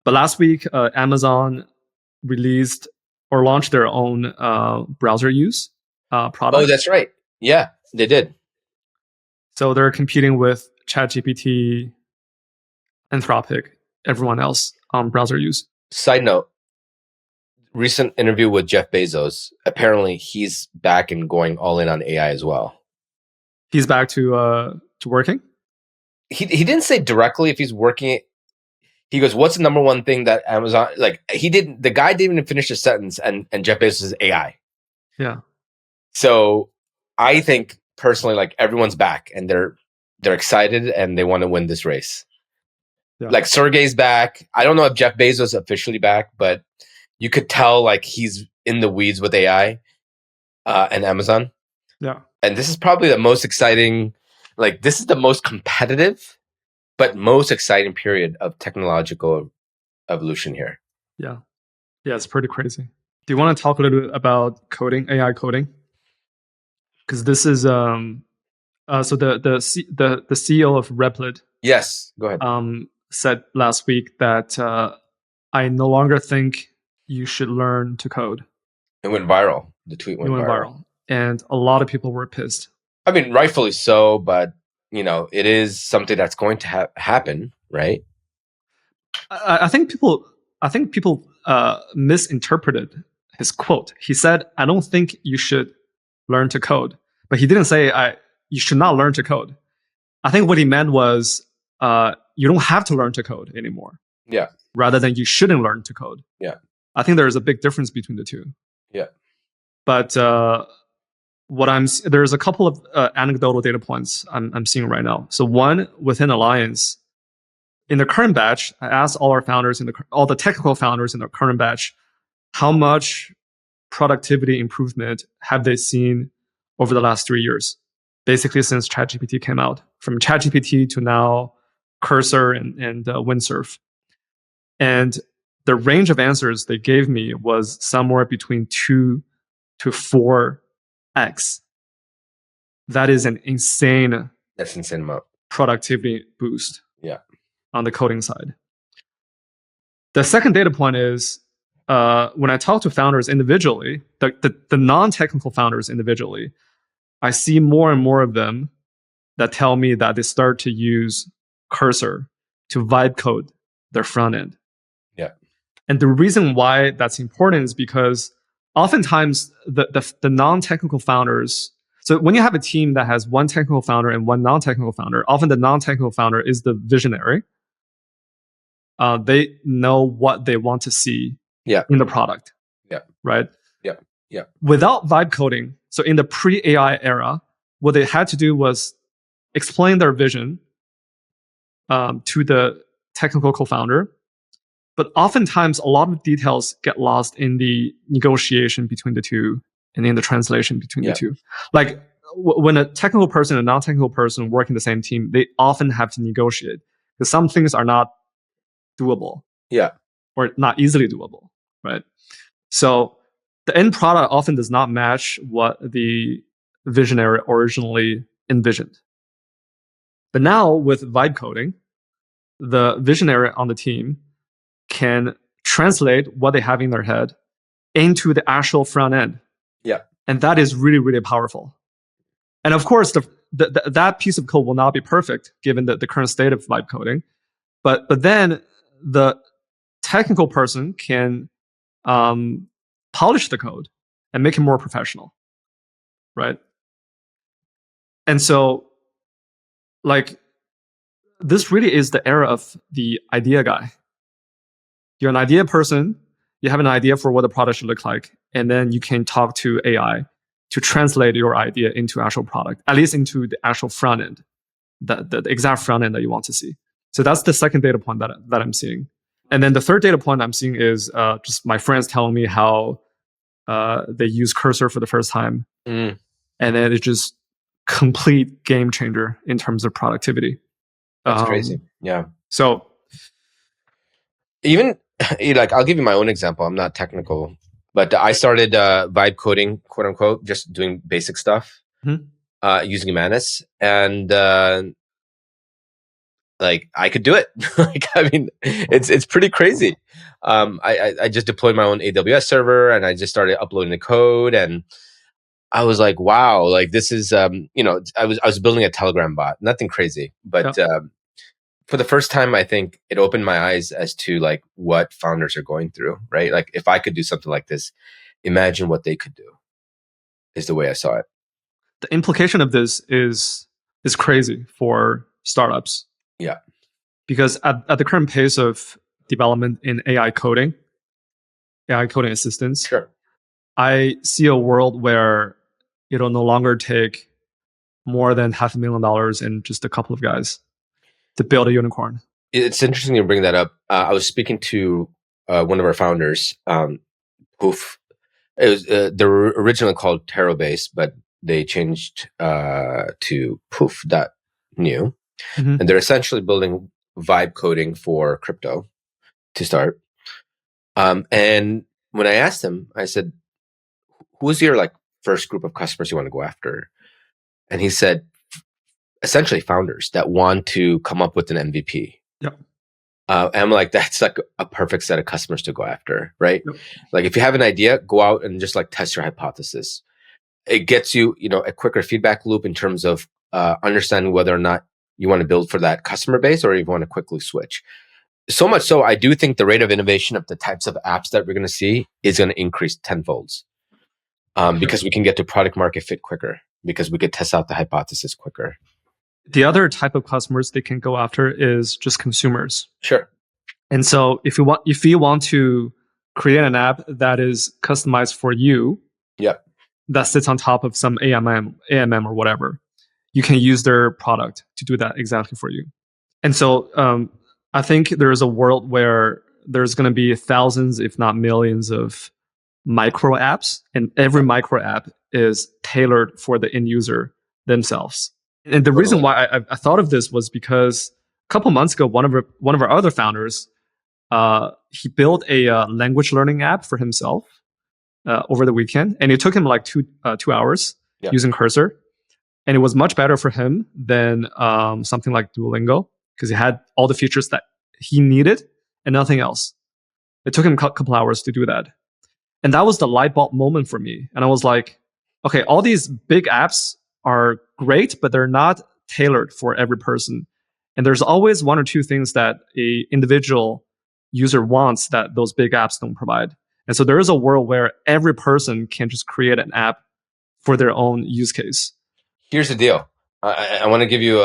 C: But last week, Amazon released or launched their own browser use product.
B: Oh, that's right. Yeah, they did.
C: So they're competing with ChatGPT, Anthropic, everyone else on browser use.
B: Side note, recent interview with Jeff Bezos. Apparently, he's back and going all in on AI as well.
C: He's back to working?
B: He didn't say directly if he's working. He goes, what's the number one thing that Amazon, like the guy didn't even finish the sentence and Jeff Bezos is AI.
C: Yeah.
B: So I think personally, like everyone's back and they're excited and they want to win this race. Yeah. Like Sergey's back. I don't know if Jeff Bezos is officially back, but you could tell like he's in the weeds with AI and Amazon.
C: Yeah.
B: And this is probably the most exciting, like this is the most competitive, but most exciting period of technological evolution here.
C: Yeah. Yeah, it's pretty crazy. Do you want to talk a little bit about coding, AI coding? Because this is so the CEO of Replit.
B: Yes, go ahead.
C: Said last week that I no longer think you should learn to code.
B: It went viral. The tweet
C: It
B: went
C: went
B: viral.
C: viral. And a lot of people were pissed.
B: I mean, rightfully so, but it is something that's going to happen, right?
C: I think people misinterpreted his quote. He said, "I don't think you should learn to code," but he didn't say you should not learn to code. I think what he meant was you don't have to learn to code anymore.
B: Yeah.
C: Rather than you shouldn't learn to code.
B: Yeah.
C: I think there is a big difference between the two.
B: Yeah.
C: But there's a couple of anecdotal data points I'm seeing right now. So one, within Alliance, in the current batch, I asked all our founders all the technical founders in the current batch, how much productivity improvement have they seen over the last 3 years? Basically, since ChatGPT came out, from ChatGPT to now Cursor and Windsurf. And the range of answers they gave me was somewhere between 2 to 4x. That is an insane.
B: That's insane amount.
C: Productivity boost.
B: Yeah.
C: On the coding side. The second data point is when I talk to founders individually, the non-technical founders individually, I see more and more of them that tell me that they start to use Cursor to vibe code their front end.
B: Yeah.
C: And the reason why that's important is because oftentimes the non-technical founders, so when you have a team that has one technical founder and one non-technical founder, often the non-technical founder is the visionary. They know what they want to see in the product.
B: Yeah.
C: Right?
B: Yeah. Yeah.
C: Without vibe coding, so in the pre-AI era, what they had to do was explain their vision to the technical co-founder. But oftentimes, a lot of details get lost in the negotiation between the two and in the translation between the two. Like when a technical person and a non-technical person work in the same team, they often have to negotiate because some things are not doable.
B: Yeah.
C: Or not easily doable, right? So the end product often does not match what the visionary originally envisioned. But now with vibe coding, the visionary on the team can translate what they have in their head into the actual front end.
B: Yeah.
C: And that is really, really powerful. And of course, that piece of code will not be perfect given the current state of vibe coding. But then the technical person can polish the code and make it more professional, right? And so, like, this really is the era of the idea guy. You're an idea person, you have an idea for what the product should look like, and then you can talk to AI to translate your idea into actual product, at least into the actual front end, the exact front end that you want to see. So that's the second data point that I'm seeing. And then the third data point I'm seeing is just my friends telling me how they use Cursor for the first time. And then it's just complete game changer in terms of productivity.
B: That's crazy. Yeah.
C: So
B: even like, I'll give you my own example. I'm not technical, but I started vibe coding, quote unquote, just doing basic stuff using Manus. And like I could do it. Like, I mean, it's pretty crazy. I just deployed my own AWS server and I just started uploading the code, and I was like, wow, like this is I was building a Telegram bot, nothing crazy, but for the first time, I think it opened my eyes as to like what founders are going through, right? Like if I could do something like this, imagine what they could do, is the way I saw it.
C: The implication of this is crazy for startups.
B: Yeah.
C: Because at the current pace of development in AI coding assistance,
B: sure,
C: I see a world where it'll no longer take more than $500,000 and just a couple of guys to build a unicorn.
B: It's interesting you bring that up. I was speaking to one of our founders, Poof. It was they were originally called Terabase, but they changed to Poof.new. And they're essentially building vibe coding for crypto to start. And when I asked him, I said, who's your like first group of customers you want to go after? And he said, essentially founders that want to come up with an MVP.
C: Yep.
B: And I'm like, that's like a perfect set of customers to go after, right?
C: Yep.
B: Like if you have an idea, go out and just like test your hypothesis. It gets you, a quicker feedback loop in terms of understanding whether or not you want to build for that customer base or you want to quickly switch. So much so, I do think the rate of innovation of the types of apps that we're going to see is going to increase tenfolds because we can get to product market fit quicker, because we could test out the hypothesis quicker.
C: The other type of customers they can go after is just consumers.
B: Sure.
C: And so if you want to create an app that is customized for you,
B: Yep.
C: that sits on top of some AMM or whatever, you can use their product to do that exactly for you. And so I think there's a world where there's going to be thousands, if not millions, of micro apps, and every micro app is tailored for the end user themselves. And the reason why I thought of this was because a couple months ago, one of our other founders, he built a language learning app for himself over the weekend, and it took him like two hours using Cursor, and it was much better for him than something like Duolingo because it had all the features that he needed and nothing else. It took him a couple hours to do that, and that was the light bulb moment for me. And I was like, okay, all these big apps are great, but they're not tailored for every person. And there's always one or two things that a individual user wants that those big apps don't provide. And so there is a world where every person can just create an app for their own use case.
B: Here's the deal. I want to give you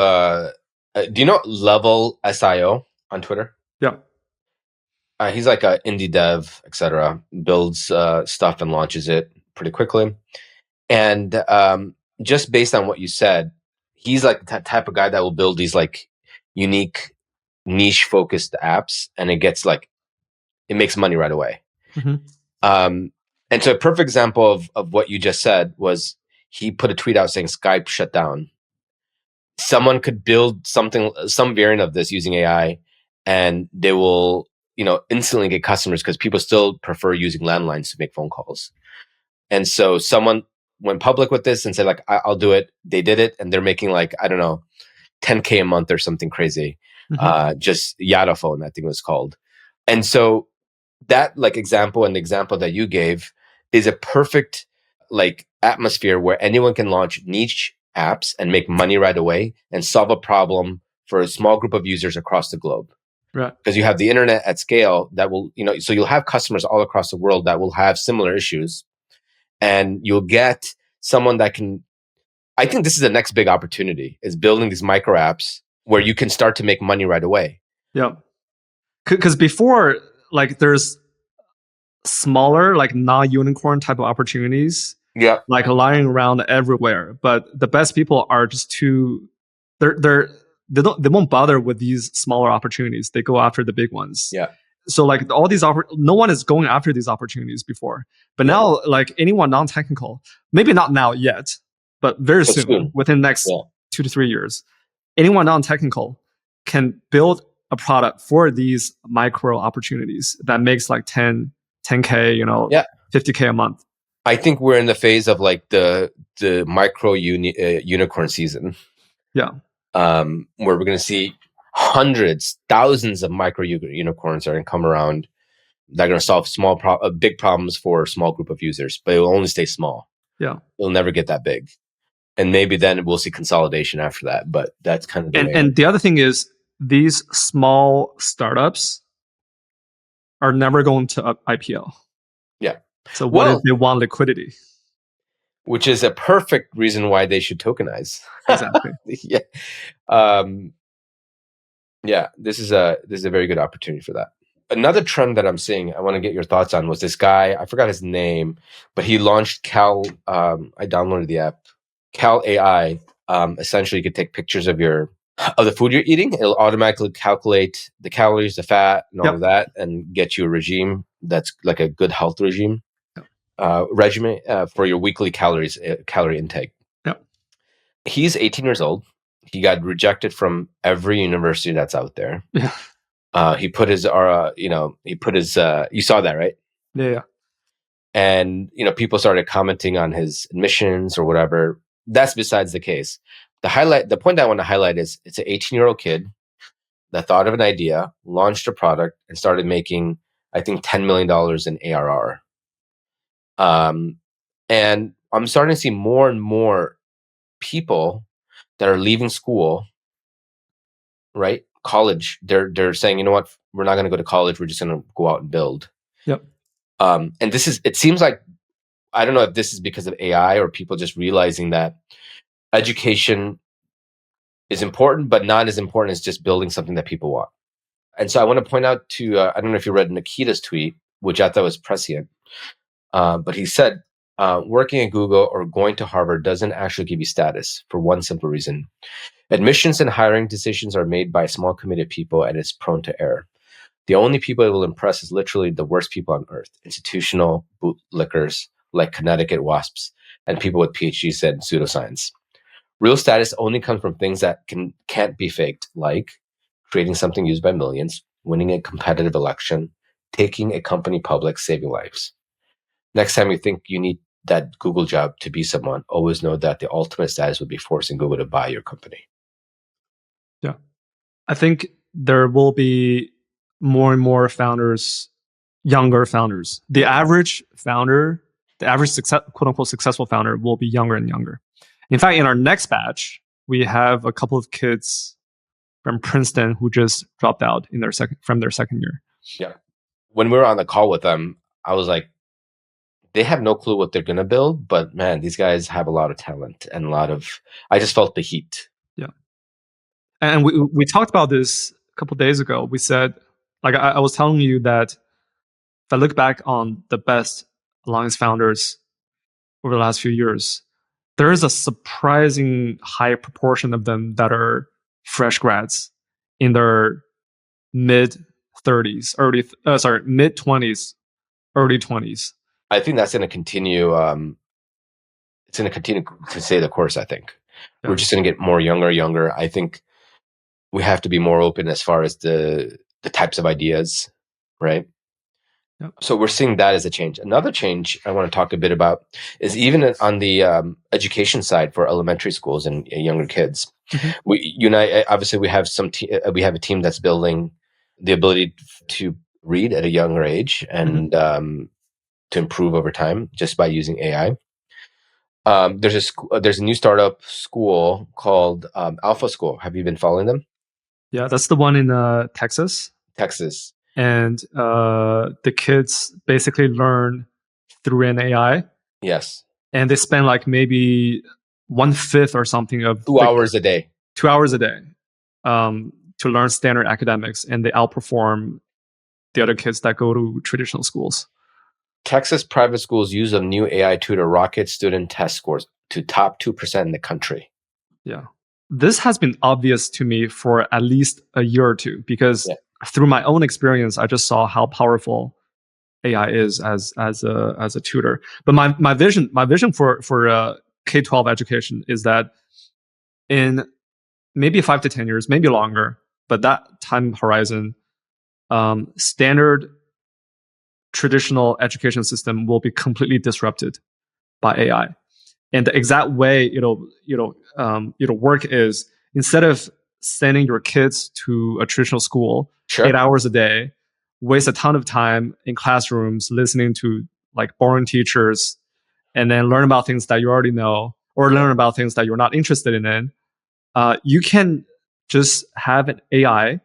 B: do you know Level SIO on Twitter?
C: Yeah.
B: He's like an indie dev, etc. Builds stuff and launches it pretty quickly. And just based on what you said, he's like the type of guy that will build these like unique niche focused apps, and it makes money right away. Mm-hmm. And so a perfect example of what you just said was he put a tweet out saying Skype shut down. Someone could build some variant of this using AI, and they will, instantly get customers because people still prefer using landlines to make phone calls. And so someone went public with this and said, like, I'll do it. They did it, and they're making like, I don't know, $10K a month or something crazy. Mm-hmm. Just Yada phone, I think it was called. And so that like example and the example that you gave is a perfect like atmosphere where anyone can launch niche apps and make money right away and solve a problem for a small group of users across the globe. Right. Because you have the internet at scale that will, so you'll have customers all across the world that will have similar issues, and you'll get someone that can, I think this is the next big opportunity, is building these micro apps where you can start to make money right away.
C: Yeah. Because before, like, there's smaller, like non-unicorn type of opportunities, like lying around everywhere. But the best people are just they won't bother with these smaller opportunities. They go after the big ones. Yeah. So like all these no one is going after these opportunities before. But now, like anyone non-technical, maybe not now yet, but very soon, within the next 2 to 3 years, anyone non-technical can build a product for these micro opportunities that makes like 10K, 50K a month.
B: I think we're in the phase of like the micro unicorn season. Yeah. Where we're going to see hundreds, thousands of micro unicorns are going to come around. They're going to solve big problems for a small group of users, but it will only stay small. Yeah. It'll never get that big. And maybe then we'll see consolidation after that, but that's kind of the way.
C: And the other thing is, these small startups are never going to IPO. Yeah. So what if they want liquidity?
B: Which is a perfect reason why they should tokenize. Exactly. This is a very good opportunity for that. Another trend that I'm seeing, I want to get your thoughts on, was this guy, I forgot his name, but he launched Cal, I downloaded the app, Cal AI. Essentially, you could take pictures of the food you're eating. It'll automatically calculate the calories, the fat, and all of that, and get you a regime that's like a good health regime. Regimen for your weekly calorie intake. Yep. He's 18 years old. He got rejected from every university that's out there. Yeah. He put his you saw that, right? Yeah. And people started commenting on his admissions or whatever. That's besides the case. The point I want to highlight is it's an 18-year-old kid that thought of an idea, launched a product, and started making, I think, $10 million in ARR. And I'm starting to see more and more people that are leaving school, right? College, they're saying, you know what, we're not going to go to college. We're just going to go out and build.
C: Yep.
B: And it seems like, I don't know if this is because of AI or people just realizing that education is important, but not as important as just building something that people want. And so I want to point out to, I don't know if you read Nikita's tweet, which I thought was prescient, but he said, working at Google or going to Harvard doesn't actually give you status for one simple reason. Admissions and hiring decisions are made by a small committee of people, and it's prone to error. The only people it will impress is literally the worst people on earth, institutional bootlickers like Connecticut WASPs and people with PhDs in pseudoscience. Real status only comes from things that can't be faked, like creating something used by millions, winning a competitive election, taking a company public, saving lives. Next time you think you need that Google job to be someone, always know that the ultimate status would be forcing Google to buy your company.
C: Yeah. I think there will be more and more founders, younger founders. The average founder, the average quote unquote successful founder will be younger and younger. In fact, in our next batch, we have a couple of kids from Princeton who just dropped out from their second year.
B: Yeah. When we were on the call with them, I was like, they have no clue what they're going to build, but man, these guys have a lot of talent and I just felt the heat.
C: Yeah. And we talked about this a couple of days ago. We said, like I was telling you that if I look back on the best Alliance founders over the last few years, there is a surprising high proportion of them that are fresh grads in their mid 20s, early 20s.
B: I think that's going to continue. It's going to continue to stay the course, I think. Yeah. We're just going to get more younger. I think we have to be more open as far as the types of ideas, right?
C: Yeah.
B: So we're seeing that as a change. Another change I want to talk a bit about is even on the education side for elementary schools and younger kids. Mm-hmm. You and I, obviously, we have we have a team that's building the ability to read at a younger age and to improve over time just by using AI. There's a new startup school called Alpha School. Have you been following them?
C: Yeah, that's the one in Texas. And the kids basically learn through an AI.
B: Yes.
C: And they spend like maybe 1/5 or something of
B: 2 hours a day.
C: 2 hours a day to learn standard academics, and they outperform the other kids that go to traditional schools.
B: Texas private schools use a new AI tutor rocket student test scores to top 2% in the country.
C: Yeah. This has been obvious to me for at least a year or two because through my own experience, I just saw how powerful AI is as a tutor. But my vision for K-12 education is that in maybe 5 to 10 years, maybe longer, but that time horizon, standard traditional education system will be completely disrupted by AI. And the exact way it'll work is instead of sending your kids to a traditional school 8 hours a day, waste a ton of time in classrooms listening to like boring teachers, and then learn about things that you already know or learn about things that you're not interested in. You can just have an AI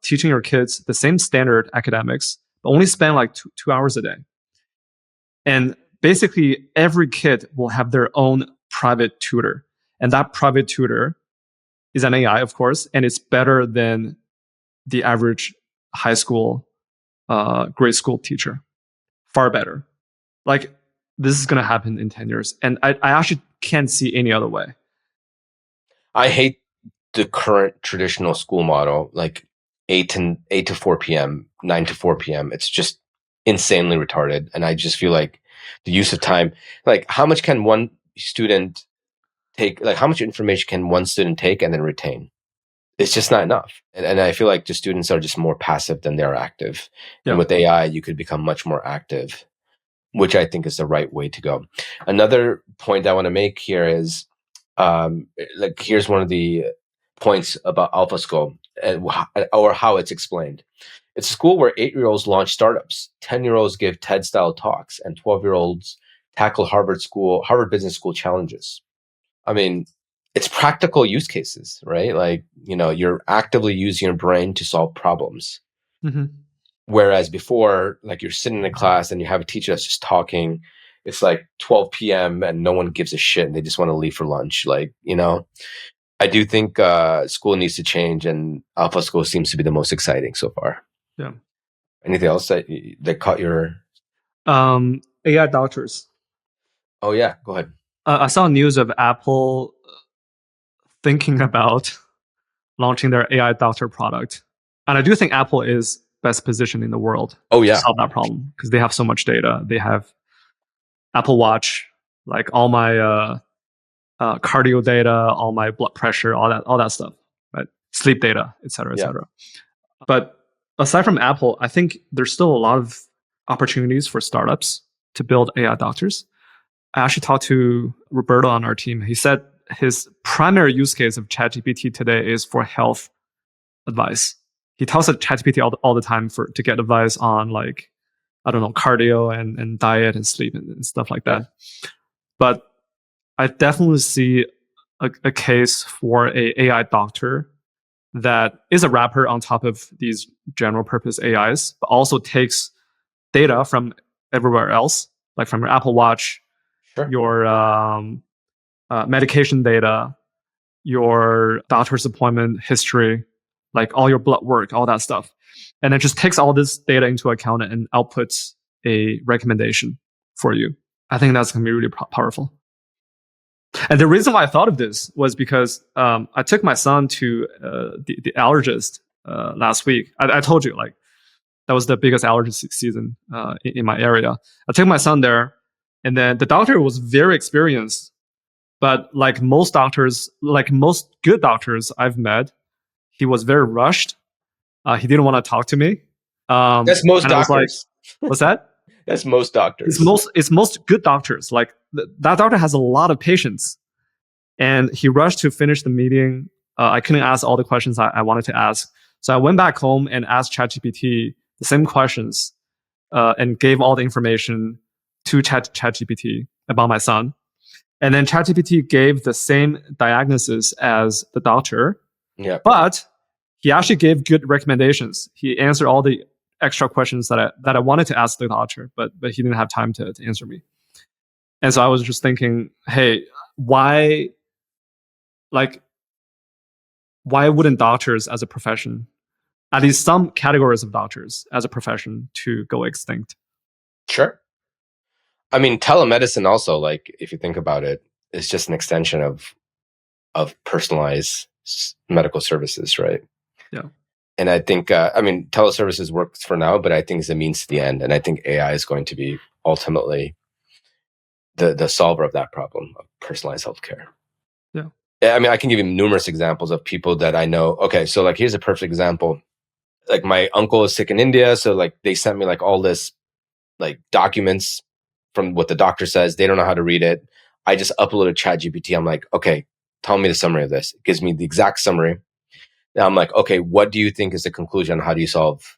C: teaching your kids the same standard academics, but only spend like 2 hours a day. And basically, every kid will have their own private tutor. And that private tutor is an AI, of course, and it's better than the average high school, grade school teacher. Far better. Like, this is going to happen in 10 years. And I actually can't see any other way.
B: I hate the current traditional school model, like 8 to 4 p.m., 9 to 4 p.m. It's just insanely retarded. And I just feel like the use of time, like how much can one student take, like how much information can one student take and then retain? It's just not enough. And I feel like the students are just more passive than they're active. Yeah. And with AI, you could become much more active, which I think is the right way to go. Another point I want to make here is, like, here's one of the points about AlphaSchool. or how it's explained. It's a school where 8-year-olds launch startups, 10-year-olds give TED-style talks, and 12-year-olds tackle Harvard Business School challenges. I mean, it's practical use cases, right? Like, you're actively using your brain to solve problems.
C: Mm-hmm.
B: Whereas before, like, you're sitting in a class and you have a teacher that's just talking. It's like 12 p.m. and no one gives a shit and they just want to leave for lunch. Like, I do think school needs to change, and Alpha School seems to be the most exciting so far.
C: Yeah.
B: Anything else that caught your...
C: AI doctors.
B: Oh, yeah. Go ahead.
C: I saw news of Apple thinking about launching their AI doctor product. And I do think Apple is best positioned in the world to solve that problem because they have so much data. They have Apple Watch, like all my cardio data, all my blood pressure, all that stuff, right? Sleep data, et cetera, et cetera. But aside from Apple, I think there's still a lot of opportunities for startups to build AI doctors. I actually talked to Roberto on our team. He said his primary use case of ChatGPT today is for health advice. He tells ChatGPT all the time to get advice on, like, I don't know, cardio and diet and sleep and stuff like that. But I definitely see a case for a AI doctor that is a wrapper on top of these general purpose AIs, but also takes data from everywhere else, like from your Apple Watch, your medication data, your doctor's appointment history, like all your blood work, all that stuff. And it just takes all this data into account and outputs a recommendation for you. I think that's going to be really powerful. And the reason why I thought of this was because I took my son to the allergist last week. I told you, like, that was the biggest allergy season in my area. I took my son there, and then the doctor was very experienced. But like most doctors, like most good doctors I've met, he was very rushed. He didn't want to talk to me.
B: That's most doctors.
C: Like, what's that?
B: That's most doctors.
C: It's most good doctors. Like that doctor has a lot of patience, and he rushed to finish the meeting. I couldn't ask all the questions I wanted to ask, so I went back home and asked ChatGPT the same questions, and gave all the information to ChatGPT about my son. And then ChatGPT gave the same diagnosis as the doctor, but he actually gave good recommendations. He answered all the extra questions that I wanted to ask the doctor, but he didn't have time to answer me. And so I was just thinking, hey, why wouldn't doctors as a profession, at least some categories of doctors as a profession, to go extinct?
B: Sure. I mean, telemedicine also, like, if you think about it, is just an extension of personalized medical services, right?
C: Yeah.
B: And I think, teleservices works for now, but I think it's a means to the end. And I think AI is going to be ultimately the solver of that problem of personalized healthcare.
C: Yeah.
B: I mean, I can give you numerous examples of people that I know. Okay, so like, here's a perfect example. Like, my uncle is sick in India. So like, they sent me like all this, like, documents from what the doctor says. They don't know how to read it. I just uploaded ChatGPT. I'm like, okay, tell me the summary of this. It gives me the exact summary. Now I'm like, okay, what do you think is the conclusion? How do you solve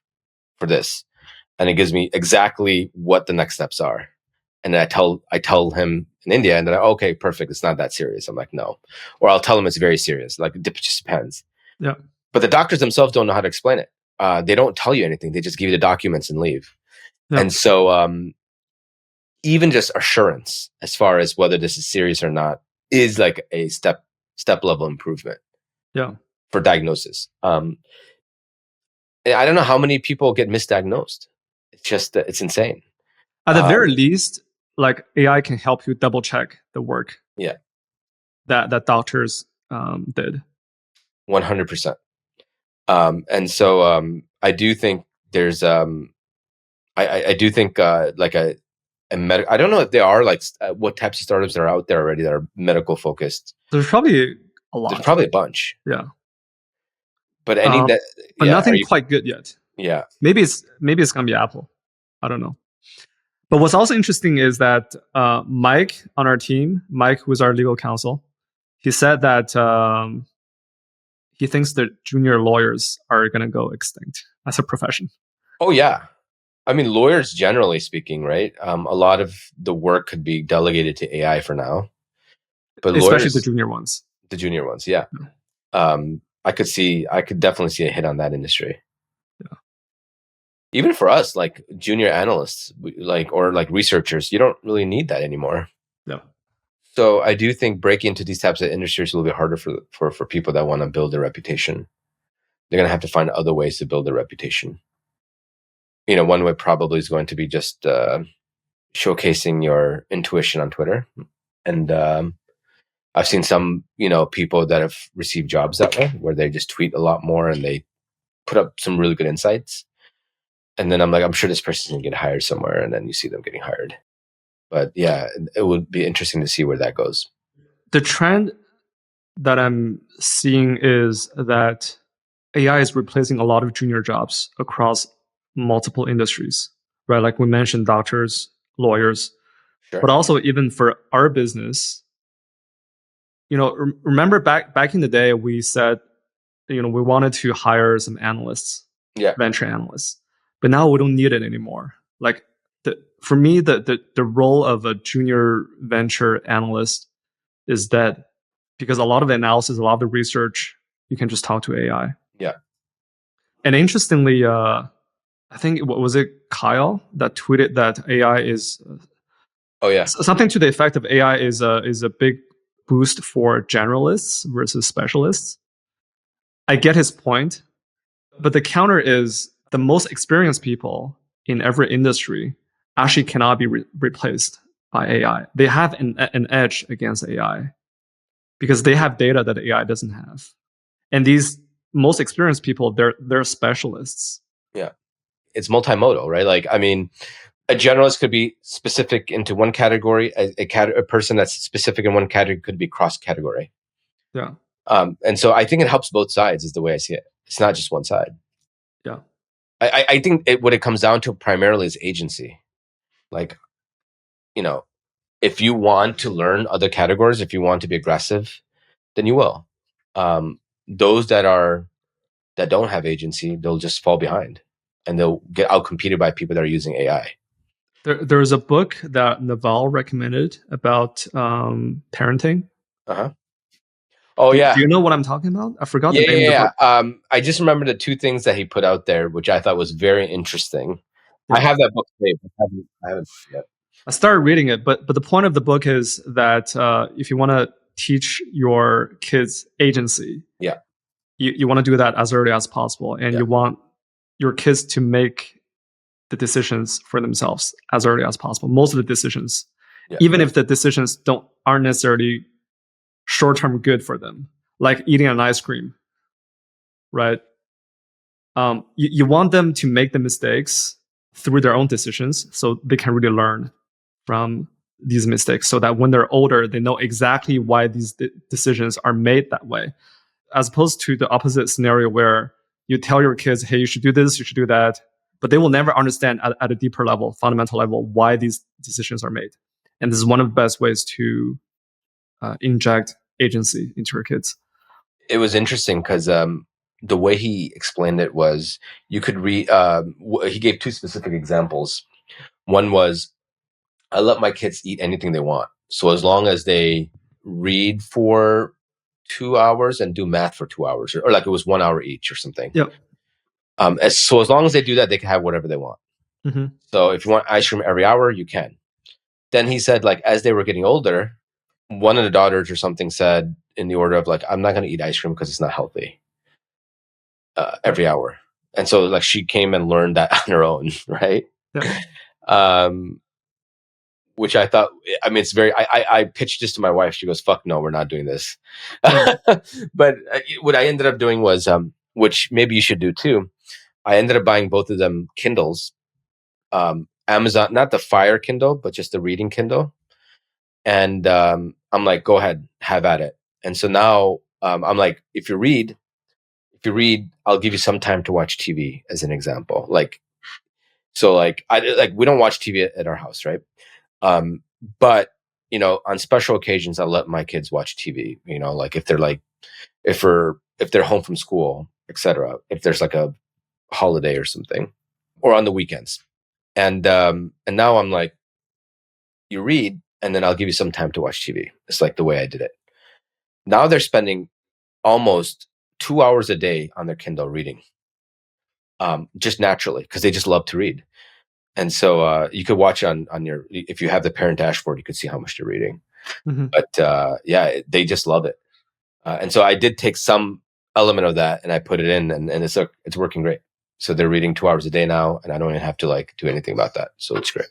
B: for this? And it gives me exactly what the next steps are. And then I tell him in India, and then okay, perfect. It's not that serious. I'm like, no. Or I'll tell him it's very serious. Like, it just depends.
C: Yeah.
B: But the doctors themselves don't know how to explain it. They don't tell you anything. They just give you the documents and leave. Yeah. And so even just assurance as far as whether this is serious or not is like a step level improvement.
C: Yeah.
B: For diagnosis. I don't know how many people get misdiagnosed. It's just, it's insane.
C: At the very least, like, AI can help you double check the work.
B: Yeah.
C: That doctors did.
B: 100%. And so I do think there's I do think like a I don't know if there are like what types of startups are out there already that are medical focused.
C: There's probably a lot.
B: There's probably a bunch.
C: Yeah.
B: But
C: but nothing quite good yet.
B: Yeah.
C: Maybe it's gonna be Apple. I don't know. But what's also interesting is that Mike on our team, Mike, who's our legal counsel, he said that he thinks that junior lawyers are going to go extinct as a profession.
B: Oh yeah, I mean lawyers generally speaking, right? A lot of the work could be delegated to AI for now, but
C: Especially
B: lawyers,
C: the junior ones.
B: the junior ones, yeah.
C: Yeah.
B: I could definitely see a hit on that industry.
C: Yeah.
B: Even for us, like junior analysts, or researchers, you don't really need that anymore.
C: Yeah.
B: So I do think breaking into these types of industries is a little bit harder for people that want to build their reputation. They're going to have to find other ways to build their reputation. One way probably is going to be just showcasing your intuition on Twitter. And I've seen some, people that have received jobs that way, where they just tweet a lot more and they put up some really good insights. And then I'm like, I'm sure this person's going to get hired somewhere. And then you see them getting hired. But yeah, it would be interesting to see where that goes.
C: The trend that I'm seeing is that AI is replacing a lot of junior jobs across multiple industries, right? Like we mentioned, doctors, lawyers,
B: Sure.
C: but also even for our business. Remember back in the day, we said, we wanted to hire some analysts,
B: Yeah.
C: venture analysts, but now we don't need it anymore. Like for me, the role of a junior venture analyst is dead, because a lot of the analysis, a lot of the research, you can just talk to AI.
B: Yeah.
C: And interestingly, I think, what was it, Qiao, that tweeted that AI is
B: Oh yeah.
C: something to the effect of AI is a big boost for generalists versus specialists. I get his point, but the counter is the most experienced people in every industry actually cannot be replaced by AI. They have an edge against AI because they have data that AI doesn't have. And these most experienced people, they're specialists.
B: Yeah. It's multimodal, right? Like, I mean, a generalist could be specific into one category. A person that's specific in one category could be cross-category.
C: Yeah.
B: And so I think it helps both sides is the way I see it. It's not just one side.
C: Yeah.
B: I think what it comes down to primarily is agency. Like, if you want to learn other categories, if you want to be aggressive, then you will. Those that don't have agency, they'll just fall behind and they'll get outcompeted by people that are using AI.
C: There's a book that Naval recommended about parenting.
B: Uh-huh. Oh, yeah.
C: Do you know what I'm talking about? I forgot the name of the book.
B: I just remember the two things that he put out there, which I thought was very interesting. Yeah. I have that book saved. I haven't yet.
C: I started reading it, but the point of the book is that if you want to teach your kids agency,
B: yeah,
C: you want to do that as early as possible, and you want your kids to make the decisions for themselves as early as possible. Most of the decisions, even if the decisions aren't necessarily short-term good for them, like eating an ice cream, right? You want them to make the mistakes through their own decisions so they can really learn from these mistakes, so that when they're older, they know exactly why these decisions are made that way, as opposed to the opposite scenario where you tell your kids, hey, you should do this, you should do that, but they will never understand at a deeper level, fundamental level, why these decisions are made. And this is one of the best ways to inject agency into your kids.
B: It was interesting because the way he explained it was, you could read, he gave two specific examples. One was, I let my kids eat anything they want. So as long as they read for 2 hours and do math for 2 hours, or like it was 1 hour each or something.
C: Yep.
B: So as long as they do that, they can have whatever they want. Mm-hmm. So if you want ice cream every hour, you can. Then he said, like, as they were getting older, one of the daughters or something said in the order of like, I'm not going to eat ice cream because it's not healthy every hour. And so like she came and learned that on her own, right? Yeah. Which I thought, I mean, it's very, I pitched this to my wife. She goes, fuck no, we're not doing this. But what I ended up doing was, which maybe you should do too. I ended up buying both of them Kindles, Amazon, not the Fire Kindle, but just the reading Kindle. And I'm like, go ahead, have at it. And so now I'm like, if you read, I'll give you some time to watch TV as an example. Like, so like, we don't watch TV at our house, right? But on special occasions, I'll let my kids watch TV, like if if they're home from school, etc. If there's like a holiday or something, or on the weekends. And now I'm like, you read, and then I'll give you some time to watch TV. It's like the way I did it. Now they're spending almost 2 hours a day on their Kindle reading, just naturally, because they just love to read. And so you could watch on your, if you have the parent dashboard, you could see how much they're reading.
C: Mm-hmm.
B: But they just love it. And so I did take some element of that and I put it in, and it's working great. So they're reading 2 hours a day now, and I don't even have to like do anything about that. So it's great.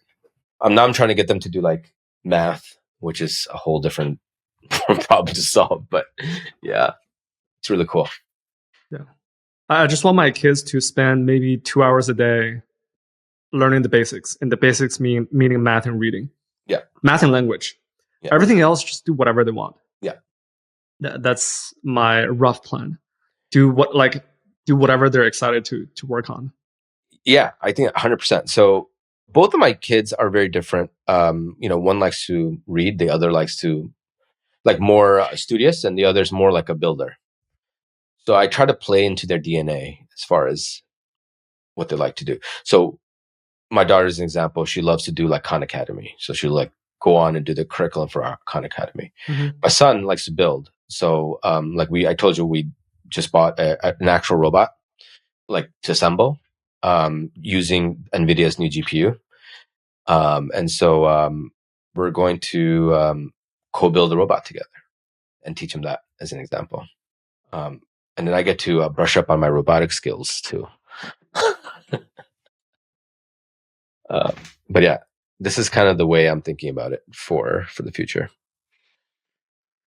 B: Now I'm trying to get them to do like math, which is a whole different problem to solve. But yeah, it's really cool.
C: Yeah. I just want my kids to spend maybe 2 hours a day learning the basics. And the basics meaning math and reading.
B: Yeah.
C: Math and language. Yeah. Everything else, just do whatever they want.
B: Yeah.
C: That's my rough plan. Do whatever they're excited to work on.
B: Yeah, I think 100%. So both of my kids are very different. One likes to read, the other likes to like more studious, and the other's more like a builder. So I try to play into their DNA as far as what they like to do. So my daughter's an example. She loves to do like Khan Academy. So she'll like go on and do the curriculum for our Khan Academy. Mm-hmm. My son likes to build. So I told you, we just bought an actual robot, like to assemble, using NVIDIA's new GPU. And so we're going to co-build a robot together and teach him that as an example. And then I get to brush up on my robotic skills too. But yeah, this is kind of the way I'm thinking about it for the future.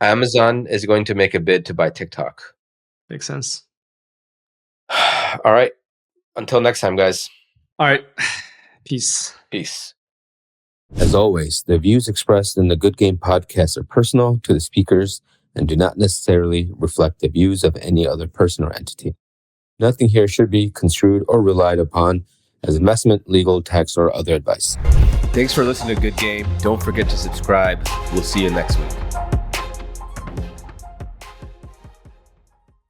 B: Amazon is going to make a bid to buy TikTok.
C: Makes sense.
B: All right. Until next time, guys.
C: All right. Peace.
B: Peace.
D: As always, the views expressed in the Good Game podcast are personal to the speakers and do not necessarily reflect the views of any other person or entity. Nothing here should be construed or relied upon as investment, legal, tax, or other advice.
A: Thanks for listening to Good Game. Don't forget to subscribe. We'll see you next week.